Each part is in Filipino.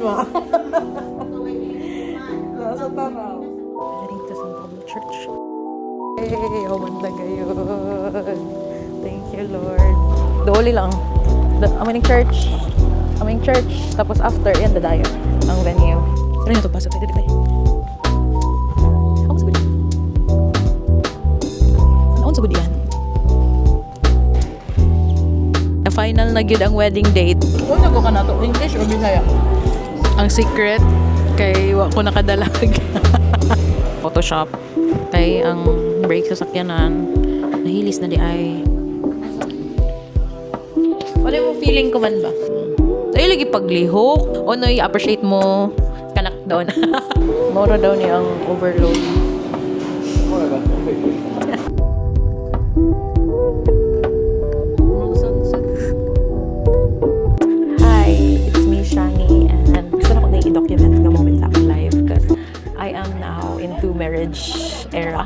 ba? Nasa taraw. Heading to San Pablo Church. Hey, awan na gayon. Thank you, Lord. Dooli lang. Aming church. Tapos after, yan, dadayo. Ang venue. Ano yung pagpasok? Dito, dito. Ako sa gudi. Ano sa gudi yan? Na final na gyud ang wedding date. Kung nago ka na to, English o Bisaya? Ang secret kay wa ko nakadalag. Photoshop kay ang brake sa sakyanan nahilis na di ay. Wala mo feeling ko man ba? Tayo lagi paglihok o no i-appreciate mo kanak doon. Mora daw ni ang overload. Mura ba? Hi, it's me, Shani, and gusto na ko na i-document the moment sa aking life because I am now into marriage era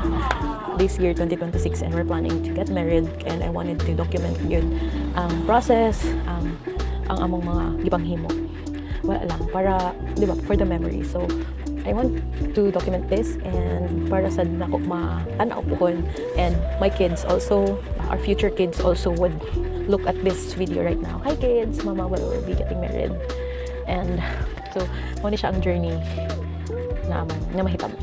this year 2026 and we're planning to get married and I wanted to document yun ang process, ang among mga gipanghimo. Wala lang, para, di ba, for the memory. So, I want to document this and para sa nako ma-tanaw pohon and my kids also, our future kids also would look at this video right now. Hi kids, mama will be getting married. And so, muna siya ang journey na mahitabo.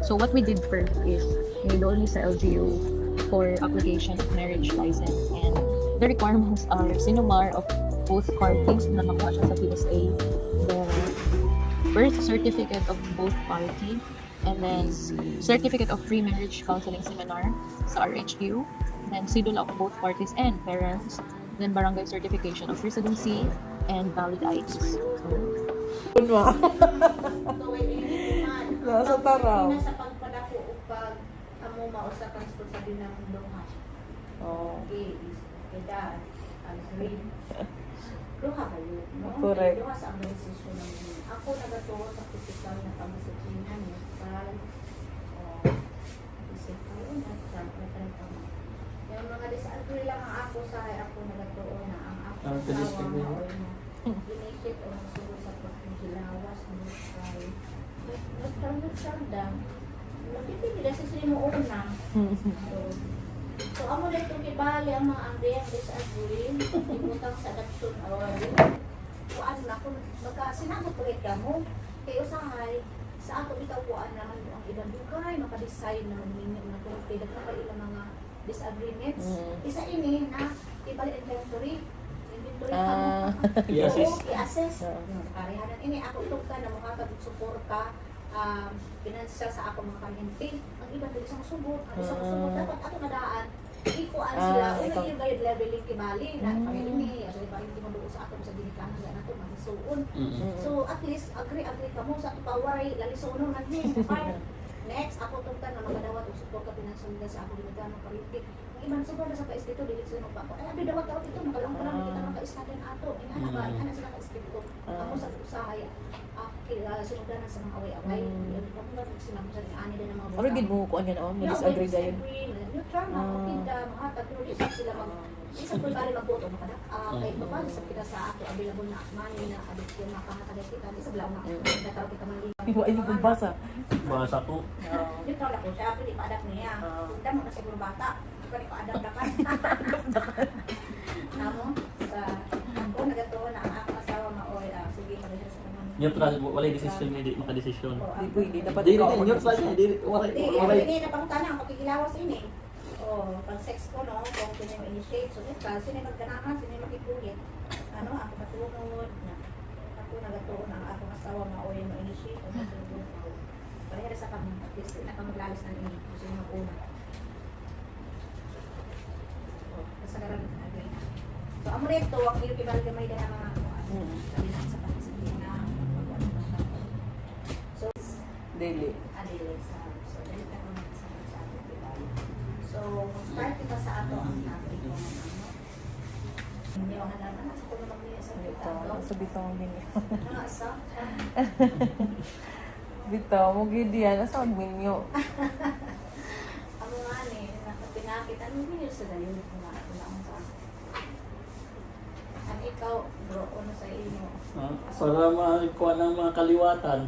So what we did first is we only sa LGU for application of marriage license and the requirements are sinumar of both parties na nakuha siya sa PSA, the birth certificate of both parties, and then certificate of pre-marriage counseling seminar sa RHQ, then CIDOL of both parties and parents, then barangay certification of residency and valid IDs. Kung ba? Nasa taraw. Nasa pagpadako upag amo mausapan sa sa dinang duha. Oh. Okay, is dad. Agree. Duha kayo, no? Correct. Duha sa ang desisyon ng ako nagatuo sa physical na pamisikinan ni pag physical na tama. Yung mga disagree lang ang ako sa ako nagatuo na ang ako sa initiate o sugo sa pagkilawas mo kay nagtangod-tandang napipili na sa mo una. So amo dito kibali ang mga Andrea disagree ibutang sa adoption or kuan na kung magkasinamot ulit ka mo kay usahay sa ako bitaw kuan naman ang ibang dugay maka-design naman ninyo na kung pwede na pa ilang mga disagreements isa ini na ibalik inventory i-assess karihanan ini ako tugta na makapag-support ka financial sa ako mga kalyente ang iba dili isang subot ang isang subot dapat ato nadaan ikuan sila una yung bayad leveling kibali na pamilya so iba hindi mo duo sa ato sa ginikanan nga nato magsuon so at least agree ka mo sa pawaray lalisonon na ni next ako tugta na magadawat og support ka financial sa ako ginikanan politik iban sa na sa pa-estito dili sila magpako ay abi dawat daw ito makalong pa naman kita maka-estatin ato ina ba ana sila ka-estito ako sa usahay kilala sinudanan sa mga away-away ako nga sila mo sa ani din ang mga Ano gid mo kuan yan mo disagree dayon. neutral na kita mahatag pero di sila mag isa po bali magboto makadak kay paano sa kita sa ato available na money na addiction makahatag kita di sa blaw na kita kita man Iwa ini pagbasa. Bahasa ko. neutral ako siya pwede pa-adapt niya damo na siguro bata pwede pa-adapt dapat amo sa ako nagatuo na ang akong asawa maoy sige mag-rehearse sa naman Neutral, walay desisyon hindi makadesisyon. Di pwede dapat Dili ikaw din neutral niya, dili walay. Hindi na pangutana ang pagkikilawas ini. Pag sex ko no, kung sino yung initiate, so neutral, sino yung magkanahan, sino yung makipulit. Ano, ako matulog na. Ako nagatuon ang akong asawa maoy yung initiate. Parehera sa kami, at least nakamaglalis na ini, gusto yung mag-una. Basta karoon, agree na. So, amo rito, ang iyo kibali gamay na mga sabi na sa pagkasikin na so, dili. adili sa so dili ka naman sa ating kibali. So, start kita sa ato ang topic ko ng ano. Hindi ako halaman na kung naman niya sa Bitaw, bitaw. sa bitaw din. Ano nga sa? Bitaw mo gid yan sa minyo. Ang mga ni, pinakita, ano yun sa dayon kung nga sa ang ikaw, bro, ano sa inyo. Para makuha ng mga kaliwatan.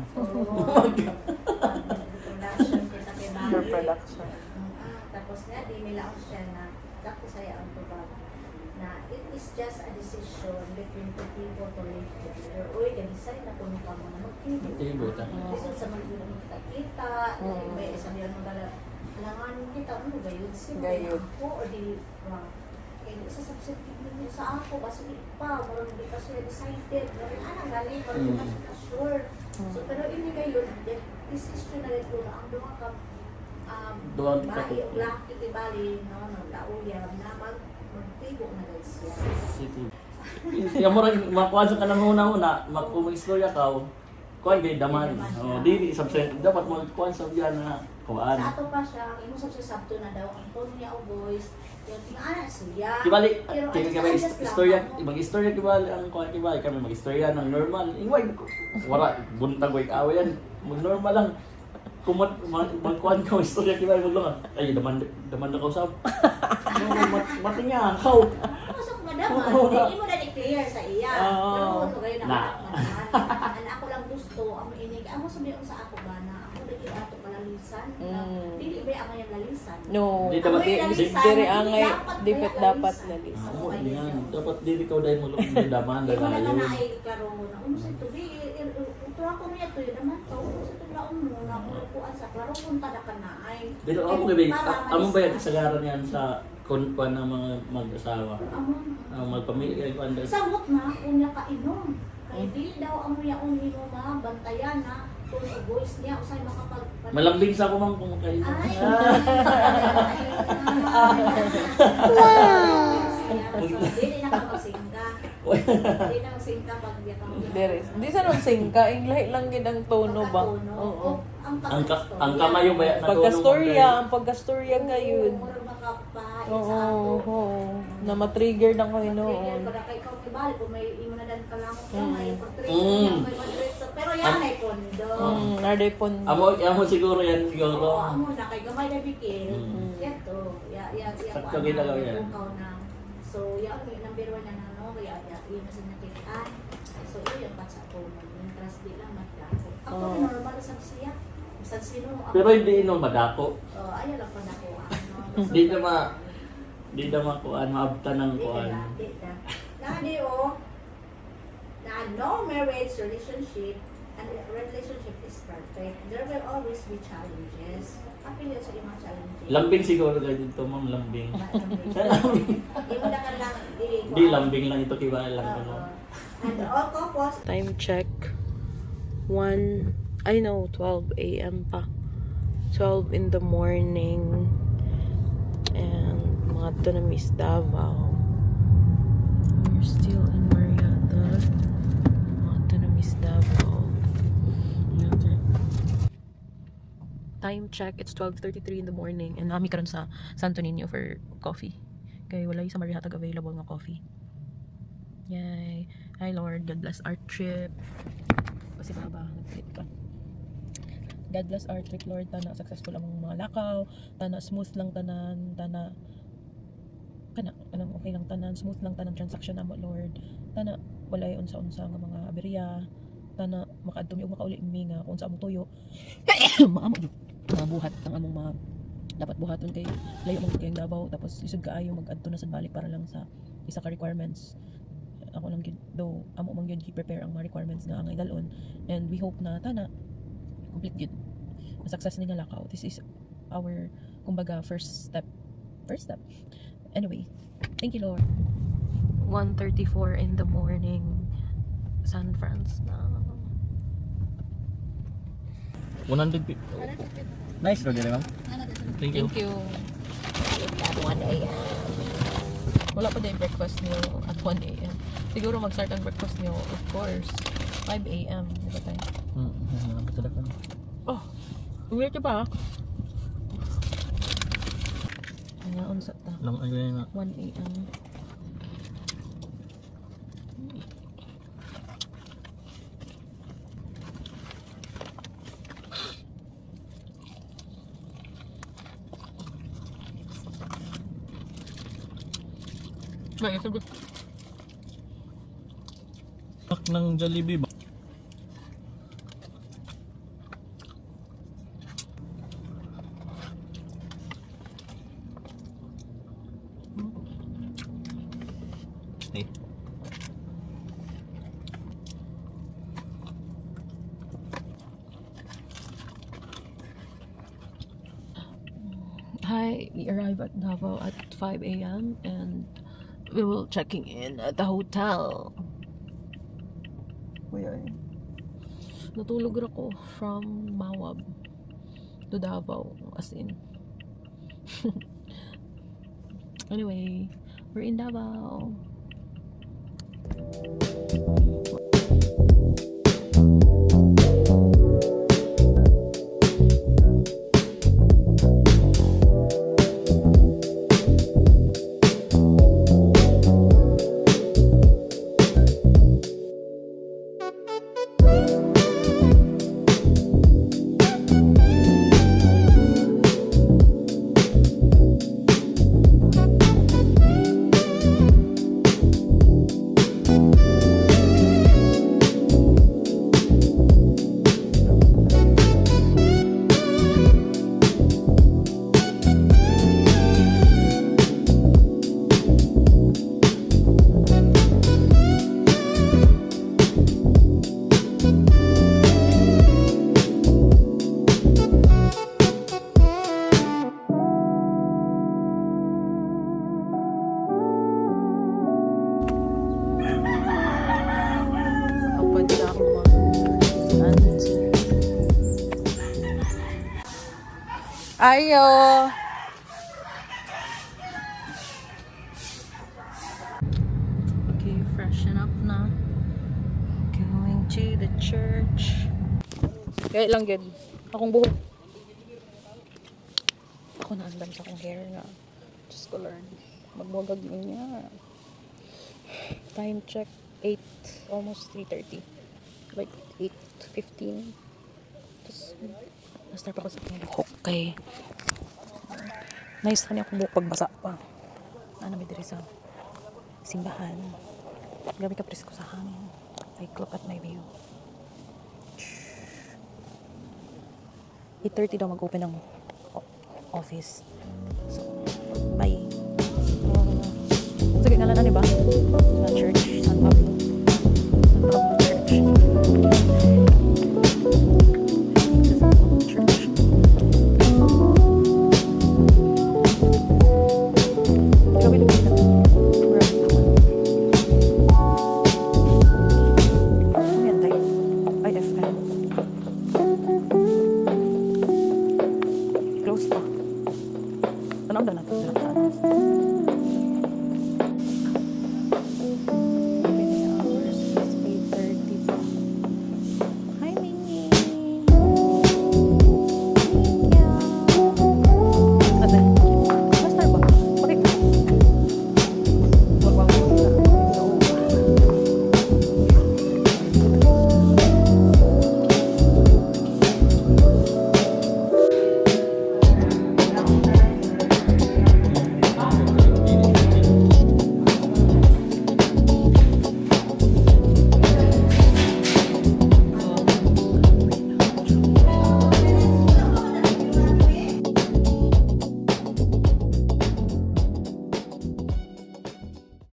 Production kita kay Bali. For production. Tapos nga, di nila ako siya na dako saya ang tubag na it is just a decision between two people to live together. Uy, ganisa na puno ka mo na magtibo. Tibo ta. Lisod sa mga ginang kita, may sabi ang mga alangan kita, ano gayud sila Gayud. ako o di kaya di sa substitute ninyo sa ako kasi di pa, marang di pa sila decided marang anang galing, marang di pa sila sure. So pero ini gayud, decision na ito na ang duha ka Doon bahay o laki di bali, no, naglauyab na magtibo na guys siya. City. Yung mo rin, makuha sa kanang una-una, mag-istorya ka, kuhan kay daman. Di, dapat mo kuhan sa diyan na kuhan. Sa ato pa siya, imo sa sabto na daw ang tono niya o voice, yung tingana siya. Kibali, Pero kaya adjust- kami adjust lang istorya, ako. mag-istorya kibali ang kuhan kibali, kami mag-istorya ng normal. Ingway, wala, buntag way kaaway yan. Mag-normal lang. Kumot, magkuhan ka, istorya kibali, mag-lungan. Ay, daman na kausap. Mati nga, kao. Pasok na daman, hindi mo na declare sa iya. Oo. Pero kayo na Na. Ang ako lang gusto, ang inig, amo sabihin sa ako ba na ako lagi ato kalalisan. Dili ba ang yung lalisan? No. Di dapat Amoy di- lalisan, Diri hindi angay, di kaya dapat lalisan. lalis. Oo, Oo, ayun yan. yun. Dapat di ikaw dahil mo lang yung daman, Di mo na dalayon. na ay klaro na, sa ito, ito ako niya ito, yun naman to, sa ito laon mo, na kulukuan sa klaro, punta na ka na ay. Dito ako gabi, amo ba yung kasagaran yan sa kunpan ng mga mag-asawa? Magpamilya, yung andas. Samot na, unya ka inom. Kaya di daw ang unya uni mo bantayan na, kung sa voice niya, usay makapag... Malambing sa ako mang kumakain. Ay! Hindi na ka magsingka. Hindi na magsingka pag di ka Diri. Di sa nung singka, inglahi lang gid ang tono ba? Oo. Ang kamayo ba yan? Pagkastorya, ang pagkastorya ngayon. Murag makapahain Oo, sa ato. oo. Na matrigger ng Trigger Panginoon. para kay ikaw kibali kung may imo na dan kalamok ka may portrait Mm. niya may portrait sa pero yan ay kondo. Narday pon. Amo siguro yan, siguro. Oo, amo na kay gamay na bikil. Mm. Yato, ya Sakto ginagawa yan. na. So, ya ang number 1 na no, kaya yun sa natikan. So, yun pa sa ko interest di lang magdako. Ako normal sa siya. Sa sino ako. Pero hindi no madako. Ayaw lang pa na ko. Di na makuan, maabta ng kuan. Nadi o, na no marriage relationship and relationship is perfect. There will always be challenges. Apil yun sa mga challenges. Lambing siguro kayo dito, ma'am, lambing. Di mo na ka lang, Di, lambing lang ito, kiba lang ko. no? And all couples, Time check. 12 a.m. pa. 12 in the morning. And mga to na Miss Davao. We're still in Marietta. Mga to na Miss Davao. Time check, it's 12:33 in the morning. And nami karon sa Santo Niño for coffee. Kaya wala sa Marietta available nga coffee. Yay. Hi Lord, God bless our trip. Kasi baba, nag-trip ka. God bless our trip, Lord. Tana successful ang mga lakaw. Tana smooth lang tanan. Tana kanang okay lang tanan. Smooth lang tanan transaction namo, Lord. Tana walay unsa-unsa nga mga aberya. Tana makaadto mi og makauli mi nga kung sa among tuyo. Maamo jud mga buhat ang among mga dapat buhaton kay layo man kay Davao tapos lisod kaayo mag-adto na sad balik para lang sa isa ka requirements. Ako lang gyud do amo man gyud prepare ang mga requirements nga angay dalon and we hope na tana complete gyud success ni nga lakaw. This is our kumbaga first step anyway. Thank you, Lord. 1:34 in the morning, San Francisco na. 100 people. Nice, Roger, ma'am. Thank you. Thank you. At 1 a.m. Wala pa din breakfast niyo at 1 a.m. Siguro mag-start ang breakfast niyo, of course, 5 a.m. Di ba tayo? Oh, weird ka ba? Ngayon sa ta. 1 a.m. May sagot. ng Jollibee ba? Stay. Hi, we arrived at Davao at 5 a.m. and we will checking in at the hotel. Uy, ay. Natulog ako from Mawab to Davao, as in. Anyway, we're in Davao. Ayo! Okay, freshen up na. Going to the church. Kaya lang gid. Akong buhok. Ako na andam sa akong hair nga. Diyos ko Lord. Magwagag niya. Time check 8, almost 3:30. Like 8:15. Tapos, na-start ako sa akong buhok kay nice ka niya akong buhok pagbasa pa. Ano may diri sa simbahan. Grabe ka presko sa hangin. Like, look at my view. 8:30 daw mag-open ng office. So, bye. Sige, ngalan na, diba? Sa church, San Pablo. San Pablo Church. San Pablo Church. Grabe lumit na. Grabe naman. Ano yan, tayo? Ay, FM. Close pa. Tanong na natin. Opening hours is 8:30 pa. Hi, Mingy! Thank you! Ate, master ba? Bakit? Wag na.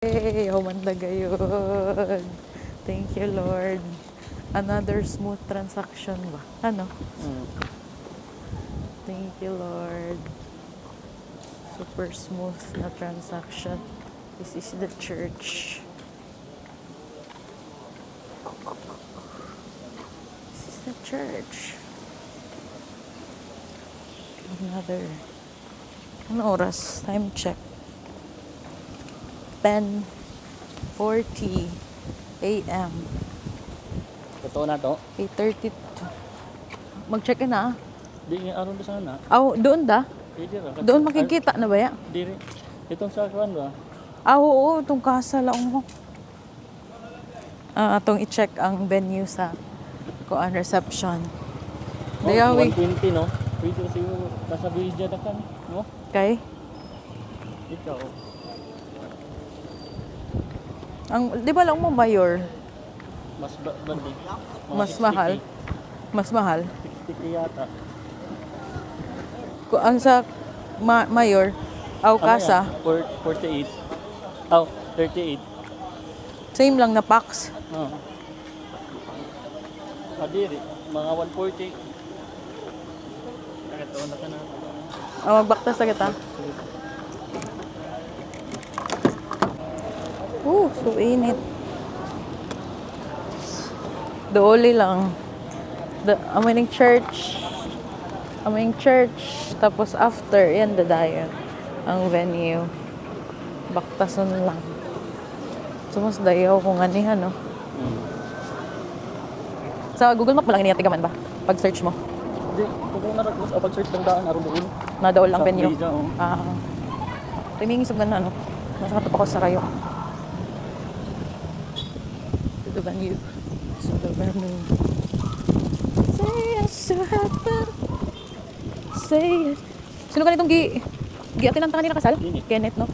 Hey, humanda gayon. Thank you, Lord. Another smooth transaction ba? Ano? Thank you, Lord. Super smooth na transaction. This is the church. This is the church. Another. Ano oras? Time check. 10:40 a.m. Totoo na to? 8:32. Mag-check-in na. Di nga aron sana. Doon da? Pwede ra. Doon makikita na ba ya? Diri. Itong sa kuan ba? Oo, itong kasa lang mo. Atong i-check ang venue sa kuan reception. Dayawi. 120 no? Pwede siguro nasa Vilja na kan, no? Kay? Ikaw. Ang, di ba lang mo mayor? Mas bandi. Mas mahal. Mas mahal. 60 yata. Kung ang sa mayor, aw kasa, 48. Oh, 38. same lang na packs. Oo. Adiri, mga 140. Ito na ka na. Magbaktas na kita. So init. Dooli lang. Aming church. Tapos after, yan dadayon. Ang venue. Baktasan lang. So mas dayaw kung anihan, no? Sa Google Map mo lang iniyatigaman ba? Pag-search mo. Hindi, kung narakos o pag-search ng daan, aron doon. Nadaol lang venue. Sa Blija, oh. Timingisog na, no? Nasa katupak ko sa kayo. To the venue. To the venue. Say yes to heaven. Say yes. Sino ganitong gi-atin ang tangan nila kasal? Dini. Kenneth, no?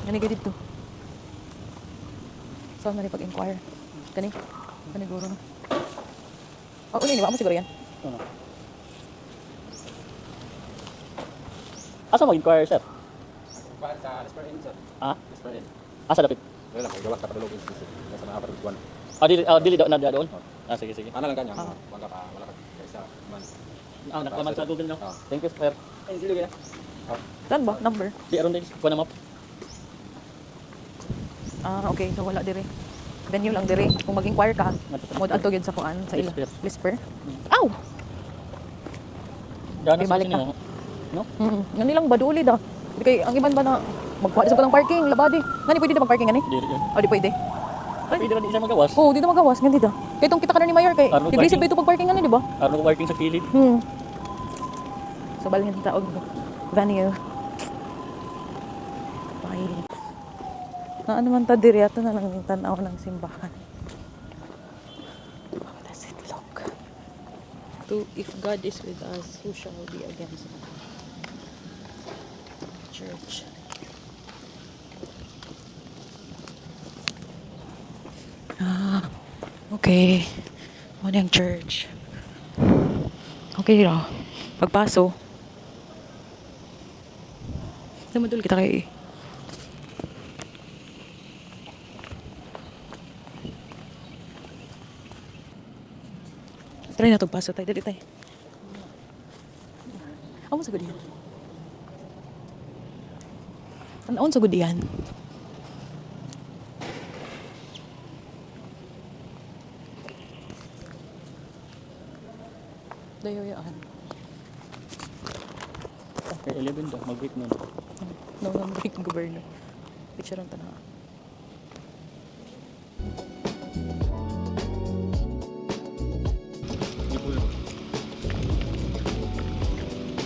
Kani dito. Saan na pag-inquire? Kani guro na. Uli ni ba mo siguro yan? Ano? Asa mag-inquire, sir? Sa Lesper Inn, sir. Ah? Lesper Inn. Asa dapit? Wala lang, gawas ka patulog institute. Nasa mga kapatid Dili daw na doon? Sige. Ano lang kanya? Wala ka isa man. Nakaman sa Google, no? Ah. Thank you, sir. Ay, sila kaya? Saan ba? Number? Di aron din, kuha na map. Okay. So wala dire. Venue lang dire. Kung mag-inquire ka, mo adto gyud sa kuan sa ila. Lisper. Aw! Daan Okay, sa balik sino? ka. No? Ngani lang baduli da. Di kay ang iban ba na magkuha sa ng parking, labadi. Ngani pwede na mag-parking ngani? Dili yun. O di pwede. Pwede na di siya magawas. Oh, di na magawas ngani da. Kay tong kita ka na ni Mayor kay. Ano, Tiglisip parking? dito pag parking ngani, di ba? Aron ko parking sa kilid. So balhin taog venue. Bye. Na ano man ta diri ato na lang tan-aw ng simbahan. How does it look? If God is with us, who shall be against us? Church. Okay. Ano yung church? Okay raw. Pagpaso. Namadul kita kay try na itong paso tayo. Dali tayo. Amo sa gudihan. Ano sa gudihan? Dayo yaan. Okay, 11 daw. Mag-break nun. Break ng gobyerno. Picture ang tanawa.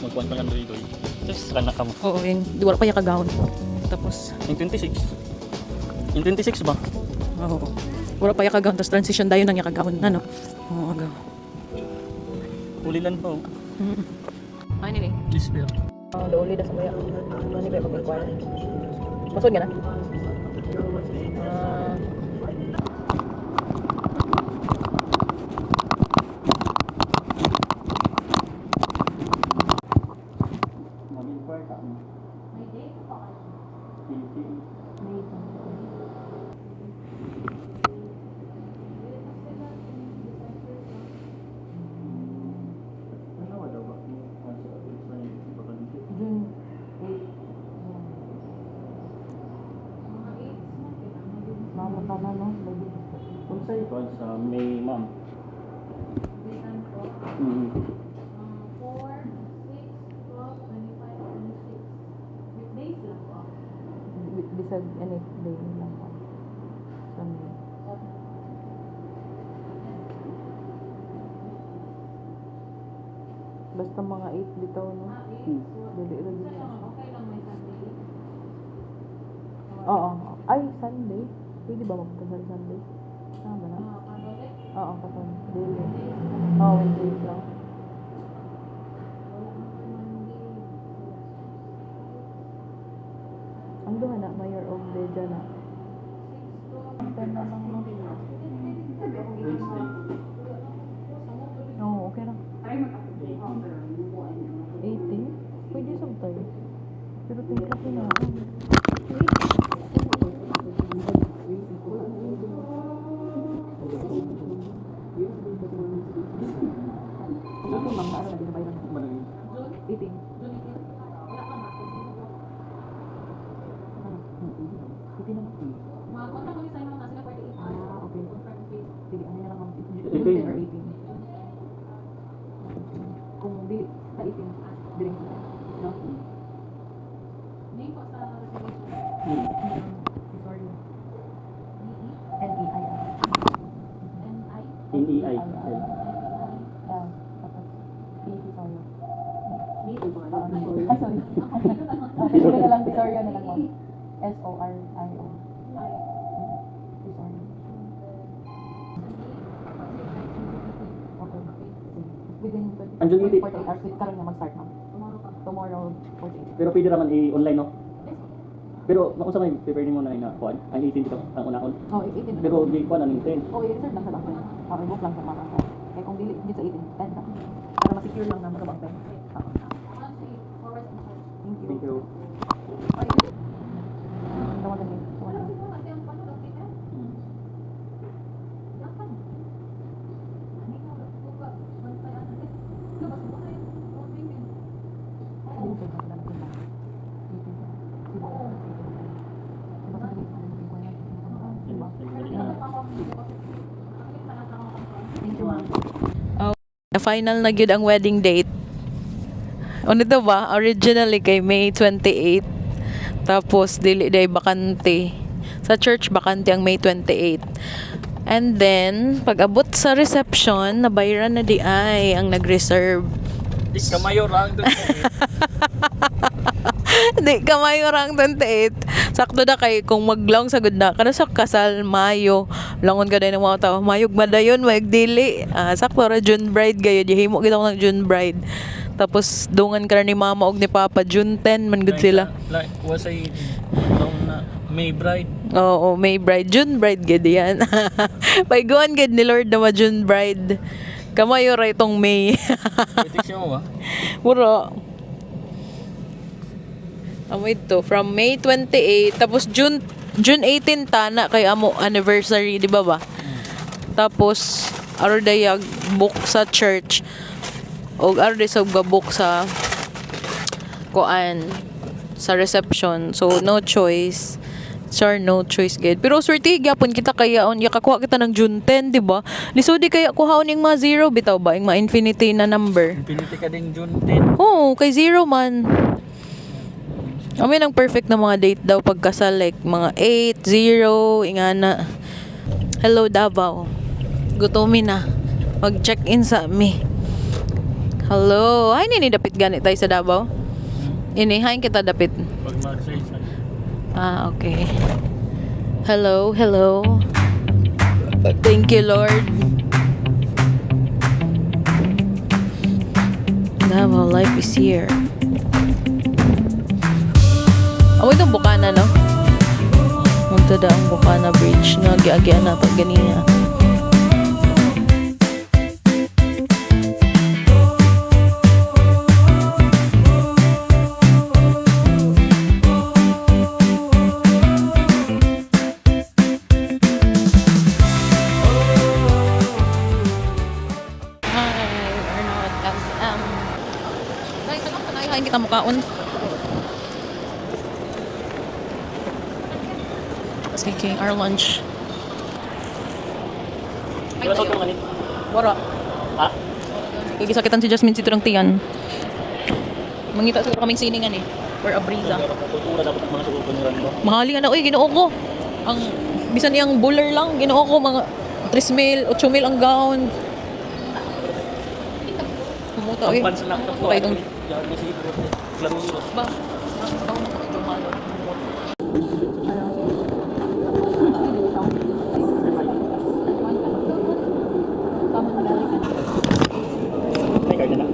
Magkuhan pa lang dito. Tapos saka nakam. Oo, yung di wala pa yung kagawon. Tapos, Yung 26. Yung 26 ba? oo. Wala pa yung kagawon. Tapos transition dayo nang yung kagawon. Ano? Oo, agaw. Ulilan pa. Ay, nini. Lisbeth. Dooli na sa baya. Ano kayo mag-inquire? Masod ka na? Mag-inquire ka. May date pa kayo. Mama ka na, no? Kung sa ito, sa May, ma'am. 4, 6, 12, 25, 26. Weekdays lang po. Bisag, ano, day lang po. Sunday. Basta mga 8 bitaw, no? Dali. Okay lang may Sunday. Oo. Ay, Sunday. Pwede ba magkasal Sunday? Tama na. Catholic. Oo, kasal. Daily. Oo, Wednesdays lang. Monday. duha na, mayor of Beja na. Oo, okay lang. 80? Pwede sometime. Pero take kasi na. Kung dili sa 18, drink na. No? Sorry. N-E-I-I. NEI. Tapos, Sorry. Ay, sorry. Sorry na lang, Sorry na lang, ma'am. S-O-R-I-O. Sorry. Okay. Within Andiyan yung 48 hours, karon na mag-start, ma'am. Tomorrow, 48. Pero pwede naman i-online, no? Pero naku sa may prepare mo na kuan, ang 18 dito ang una kon. Oh, 18. Pero di kuan ang 10. Oh, i-reserve lang sa bank. Okay, book lang sa mga bank. Kaya kung dili sa 18, 10 lang. Para ma-secure lang na sa bank. Thank you. Thank you. Tawagan din. Tawagan din. Final na gyud ang wedding date. Ano to ba? Originally kay May 28. Tapos dili day bakante. Sa church bakante ang May 28. And then pag abot sa reception, nabayaran na di ay ang nag-reserve. Di ka mayor lang doon. Di ka Mayo rang 28. Sakto na kay kung maglaong sa good na. Kana sa kasal Mayo. Langon ka din ng mga tao. Mayog madayon, mayog dili. Sakto ra June bride gayo. Himo kita ko ng June bride. Tapos dungan ka na ni mama og ni papa. June 10 man good sila. Like, wasay na May bride. Oo, May bride. June bride gid yan. Paiguan gid ni Lord na ma June bride. Kamayo ra itong May. Prediction mo ba? Puro. Wait to, from May 28, tapos June 18 tana kay amo anniversary, di ba ba? Tapos aro dayag book sa church o aro day sa book sa kuan sa reception. So no choice. Sure, no choice gid. Pero swerte gyapon kita kaya on yakakuha kita ng June 10, di ba? Lisodi kaya kuhaon ning mga zero bitaw ba ing mga infinity na number. Infinity ka ding June 10. Oo, kay zero man. Amin ang perfect na mga date daw pagkasal, like mga 8, 0, ingana. Hello Davao. Gutomi na. Mag-check-in sa mi. Hello. Ay, nini dapit ganit tayo sa Davao. Inihain kita dapit. Pag mag-say Okay. Hello, hello. Thank you, Lord. Davao life is here. Itong Bukana, no? Munta da ang Bukana Bridge. Nagi-agian na pag ganina. Hi, Arnold. Dahil tanong sa kita mukaon. Taking our lunch. Wala ko kanit. Wara. Ha? Kikisakitan si Jasmine sito ng tiyan. Mangita siguro kaming siningan eh. For a brisa. Kultura dapat ang mga sukupunuran ko. Mahali nga na. Uy, ginoo ko. Ang, bisan iyang buller lang. Ginoo ko mga 3,000, 8,000 ang gown. Kumuta. Uy. Pagpan sa nakapag ko. Okay, itong... Ba? May card na.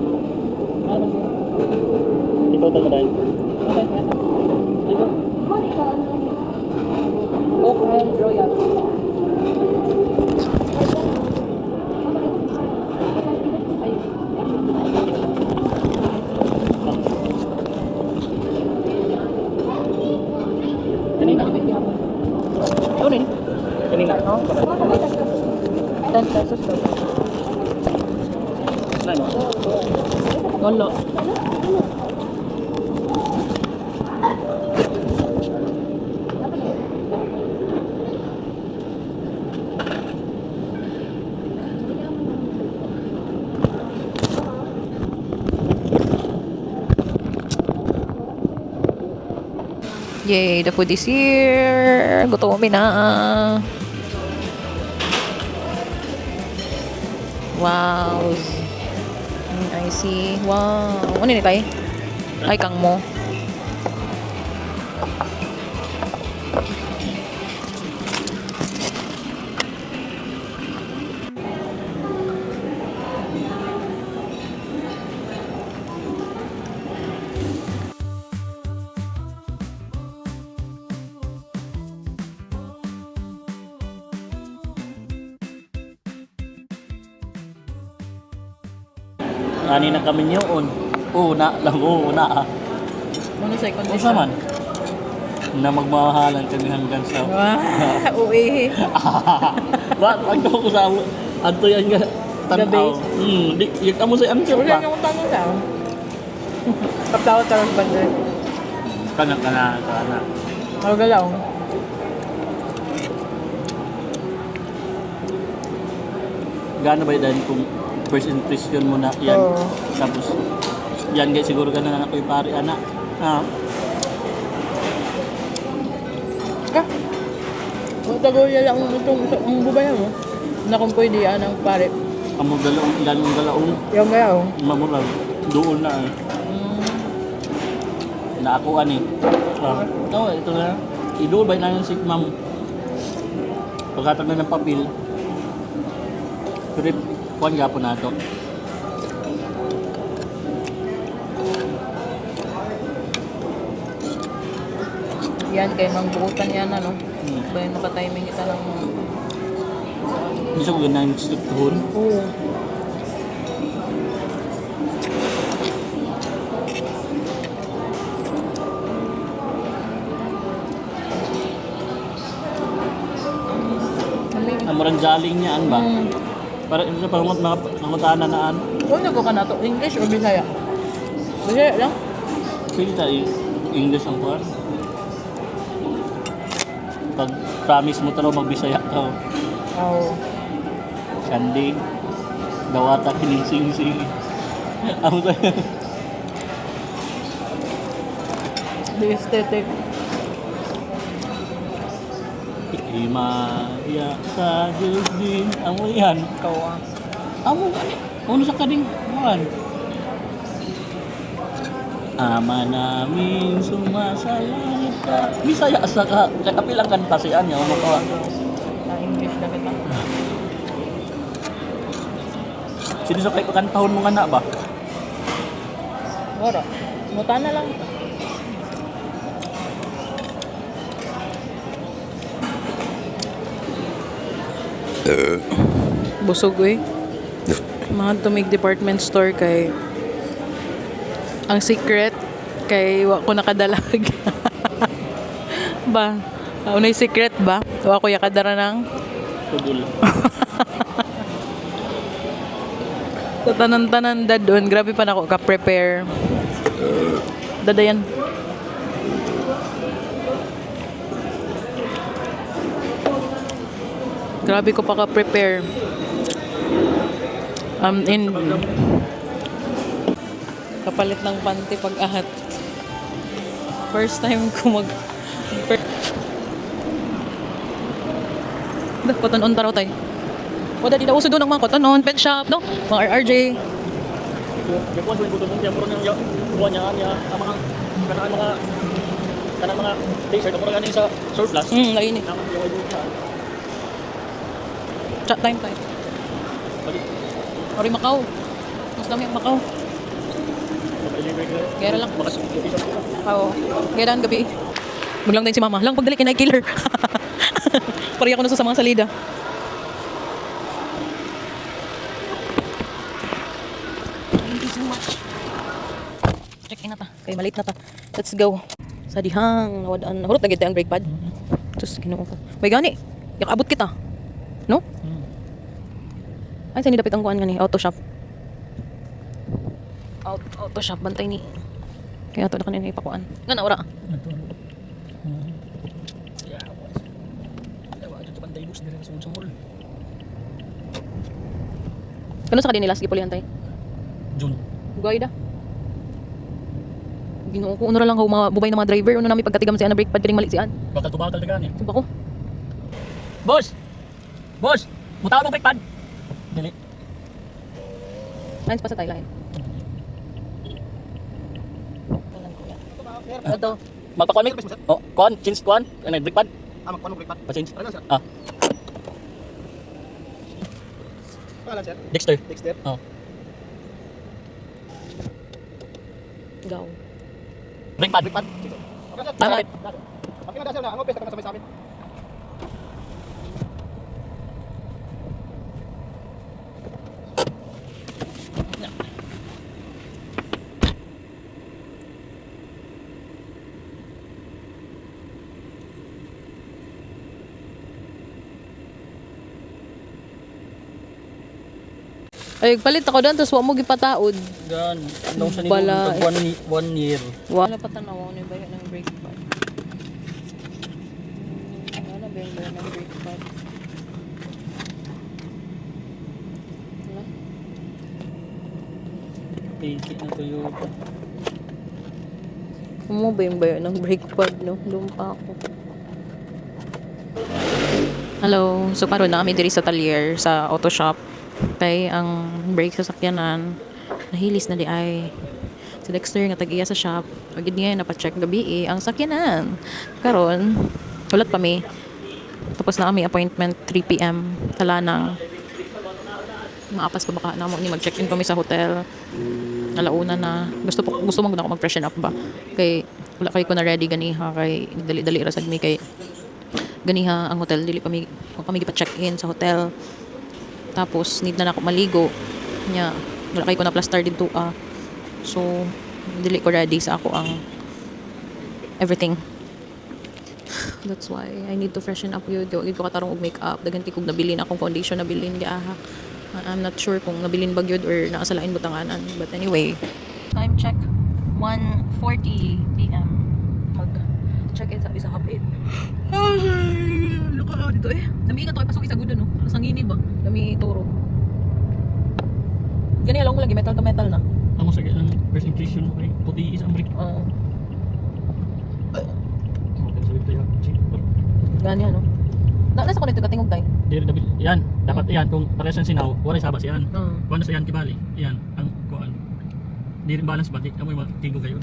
Ikaw talaga dahil. Monica. Oh? 10 pesos daw. Wala. Yay, the food is here. Gutomin na. Wow. I see. Wow. Ano ni tay? Ay, kang mo. Ani na kami yun. Una lang, una. Ano sa condition? Kung man. Na magmamahalan kami hanggang sa... Wow, uwi. Wag daw ko sa ato yan nga. Tanaw. Di, yung kamo sa answer Wala pa. niyong tanong lang. Kaptawad ka ng bandar. Kana. Ako galaw. Gano ba yan kung first impression mo na yan? Oo. Tapos, yan guys, siguro ka na anak ko yung pari, anak. Kung tagaw niya lang itong ang bubaya mo, na kung pwede yan ang pare. Amo galaong, Yung galaw. mamurag. Doon na eh. Na ako ani. Ito na. Idol ba na si ma'am? Pagkatapos ng papel. Pero kuhan gapon na ito. Yan, kay mangbukutan yan, ano. Ba yung nakatiming kita ng... Hindi siya ko ganang situhon. Oo. Amurang jaling niya, an ba? Para ito sa pangungot mga pangutana na an. Kung nago ka na to, English or Bisaya? Bisaya lang? Pwede tayo English ang kuhan. Pag promise mo tanaw magbisaya ka. Oo. Kandi. Dawata kinising-sing. Amo tayo. The aesthetic. Imaya sa Diyos din. Amo yan. Ikaw ah. Amo gani. Ano sa kading? Kuhan. Ama namin sumasalangit ka. Bisaya sa ka. Kaya kapilang kan pasian niya. Ano ka? Sa English na kita. Sino sa kayo kantahon mo nga na ba? Wala. Muta na lang. Busog eh. Mga tumig department store kay ang secret kay wa ko nakadalag. Ba? Unay secret ba? Wa ko yakadara ng Pudul. sa tanan-tanan dadon. Grabe pa na ako ka-prepare. Dadayan. Grabe ko pa ka-prepare. Kapalit ng panty pag-ahat. First time ko Koton-on taraw tayo. O dati na uso doon ang mga koton-on, pet shop, no? Mga RRJ. Gapon sa ibutong mong tiyempuro niyang buwan niya ang mga kanang mga t-shirt ang murag sa surplus. Lagi ni. Yung ibutong niya. Chat time tayo. Balik. Ori Macau. Mas dami ang Macau. Kaya lang. Oo. Kaya lang gabi. Maglang tayo si mama. Lang pagdali kinay killer. Pari ako na sa mga salida. Thank you so much. Check in na ta. Kay malit na ta. Let's go. Sa dihang. Nawadaan. Hurot na gito ang brake pad. Tapos ginoo ko. May gani. Yakabot kita. No? Ay, saan dapit ang kuan nga ni? Auto shop. Auto shop, bantay ni. Kaya ito na kanina ipakuan. Nga na, ora. Kano sa kanila? Sige, pulihan tayo. June. Gaya da. Ginoo ko, ano lang ako, mga bubay na mga driver. Ano namin pagkatigam siya na brake pad, piling mali siyan. Bakal to bakal na gani. Suba ko. Boss! Boss! Mutaw mo pad. Dili. Lines pa sa tayo lain. Ito. Magpakuan mi. Oh, kuan, change kuan. Ano, brake pad? Magpaano break pad? Pa-change. Ano sir? Ah, Pangalan sir? Dexter. Dexter? Oh. Gaw. Brake pad, brake pad. Okay sir. Tama. Okay na sir na. Ang office na kasabay sa amin. Ay, palit ako doon, tapos wag mo gipataod. Gan, anong sa nito Bala, tag 1 year. Wala pa tanaw ni bayo ng brake pad. Wala ba yung bayo ng brake pad? Wala. Piki na to yun. Mo ba yung bayo ng brake pad, no? Doon pa ako. Hello, so karon na kami diri sa Talier sa auto shop. Kay ang brake sa sakyanan nahilis na di ay si Dexter nga tag-iya sa shop agad niya napacheck gabi ang sakyanan karon ulat pa mi tapos na kami appointment 3 PM talanang maapas pa baka namo ni mag-check in kami sa hotel alauna na gusto mo na ako mag-freshen up ba kay wala kay ko na ready ganiha kay dali-dali ra sad mi kay ganiha ang hotel dili pa kami gipa-check in sa hotel. Tapos need na ako maligo nya wala kay ko na plaster dito so dili ko ready sa ako ang everything. That's why I need to freshen up yun gid ko katarong og makeup daghan kog nabilin akong foundation nabilin di I'm not sure kung nabilin ba gyud or naa sa lain butanganan but anyway time check 1:40 PM mag check in sa isa kapit. Ay, luka dito namiingat ako pasok sa gudo no sangini ba dami turo gani alam mo lagi metal to metal na Amo sa ang first impression mo kay puti is ang brake. oo Okay, so ito yung check. gani ano nasa ko nito katingog tay Dili dapat yan. Dapat yan kung pares ang sinaw, wala sabas yan. oo Kuan sa yan kibali. Yan ang kuan. Di rin balance ba? Di amoy matinggo kayo.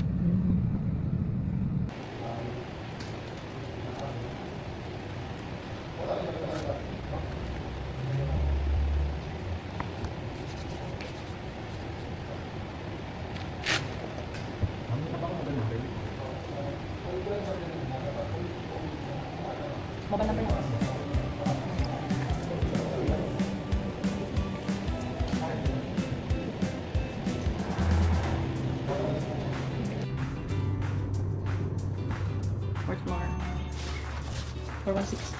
mobile number mo fourth floor 416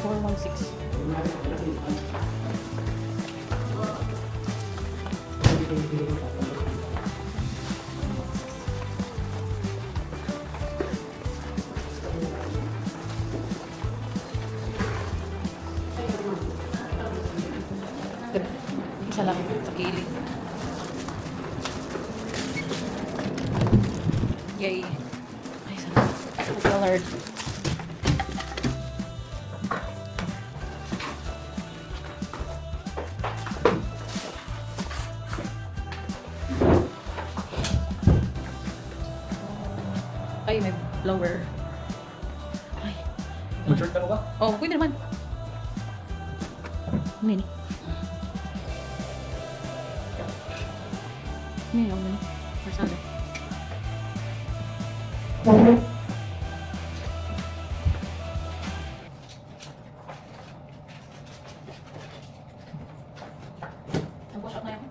416 isa lang sa gilid. Yay. Ay, sarap. Okay, Lord. Ay, may blower. Ay. Mag-short ka mo ba? Oh, pwede naman. Ano yun? Ano yun? Ano yun? Marsada. Nag-wash up na yan.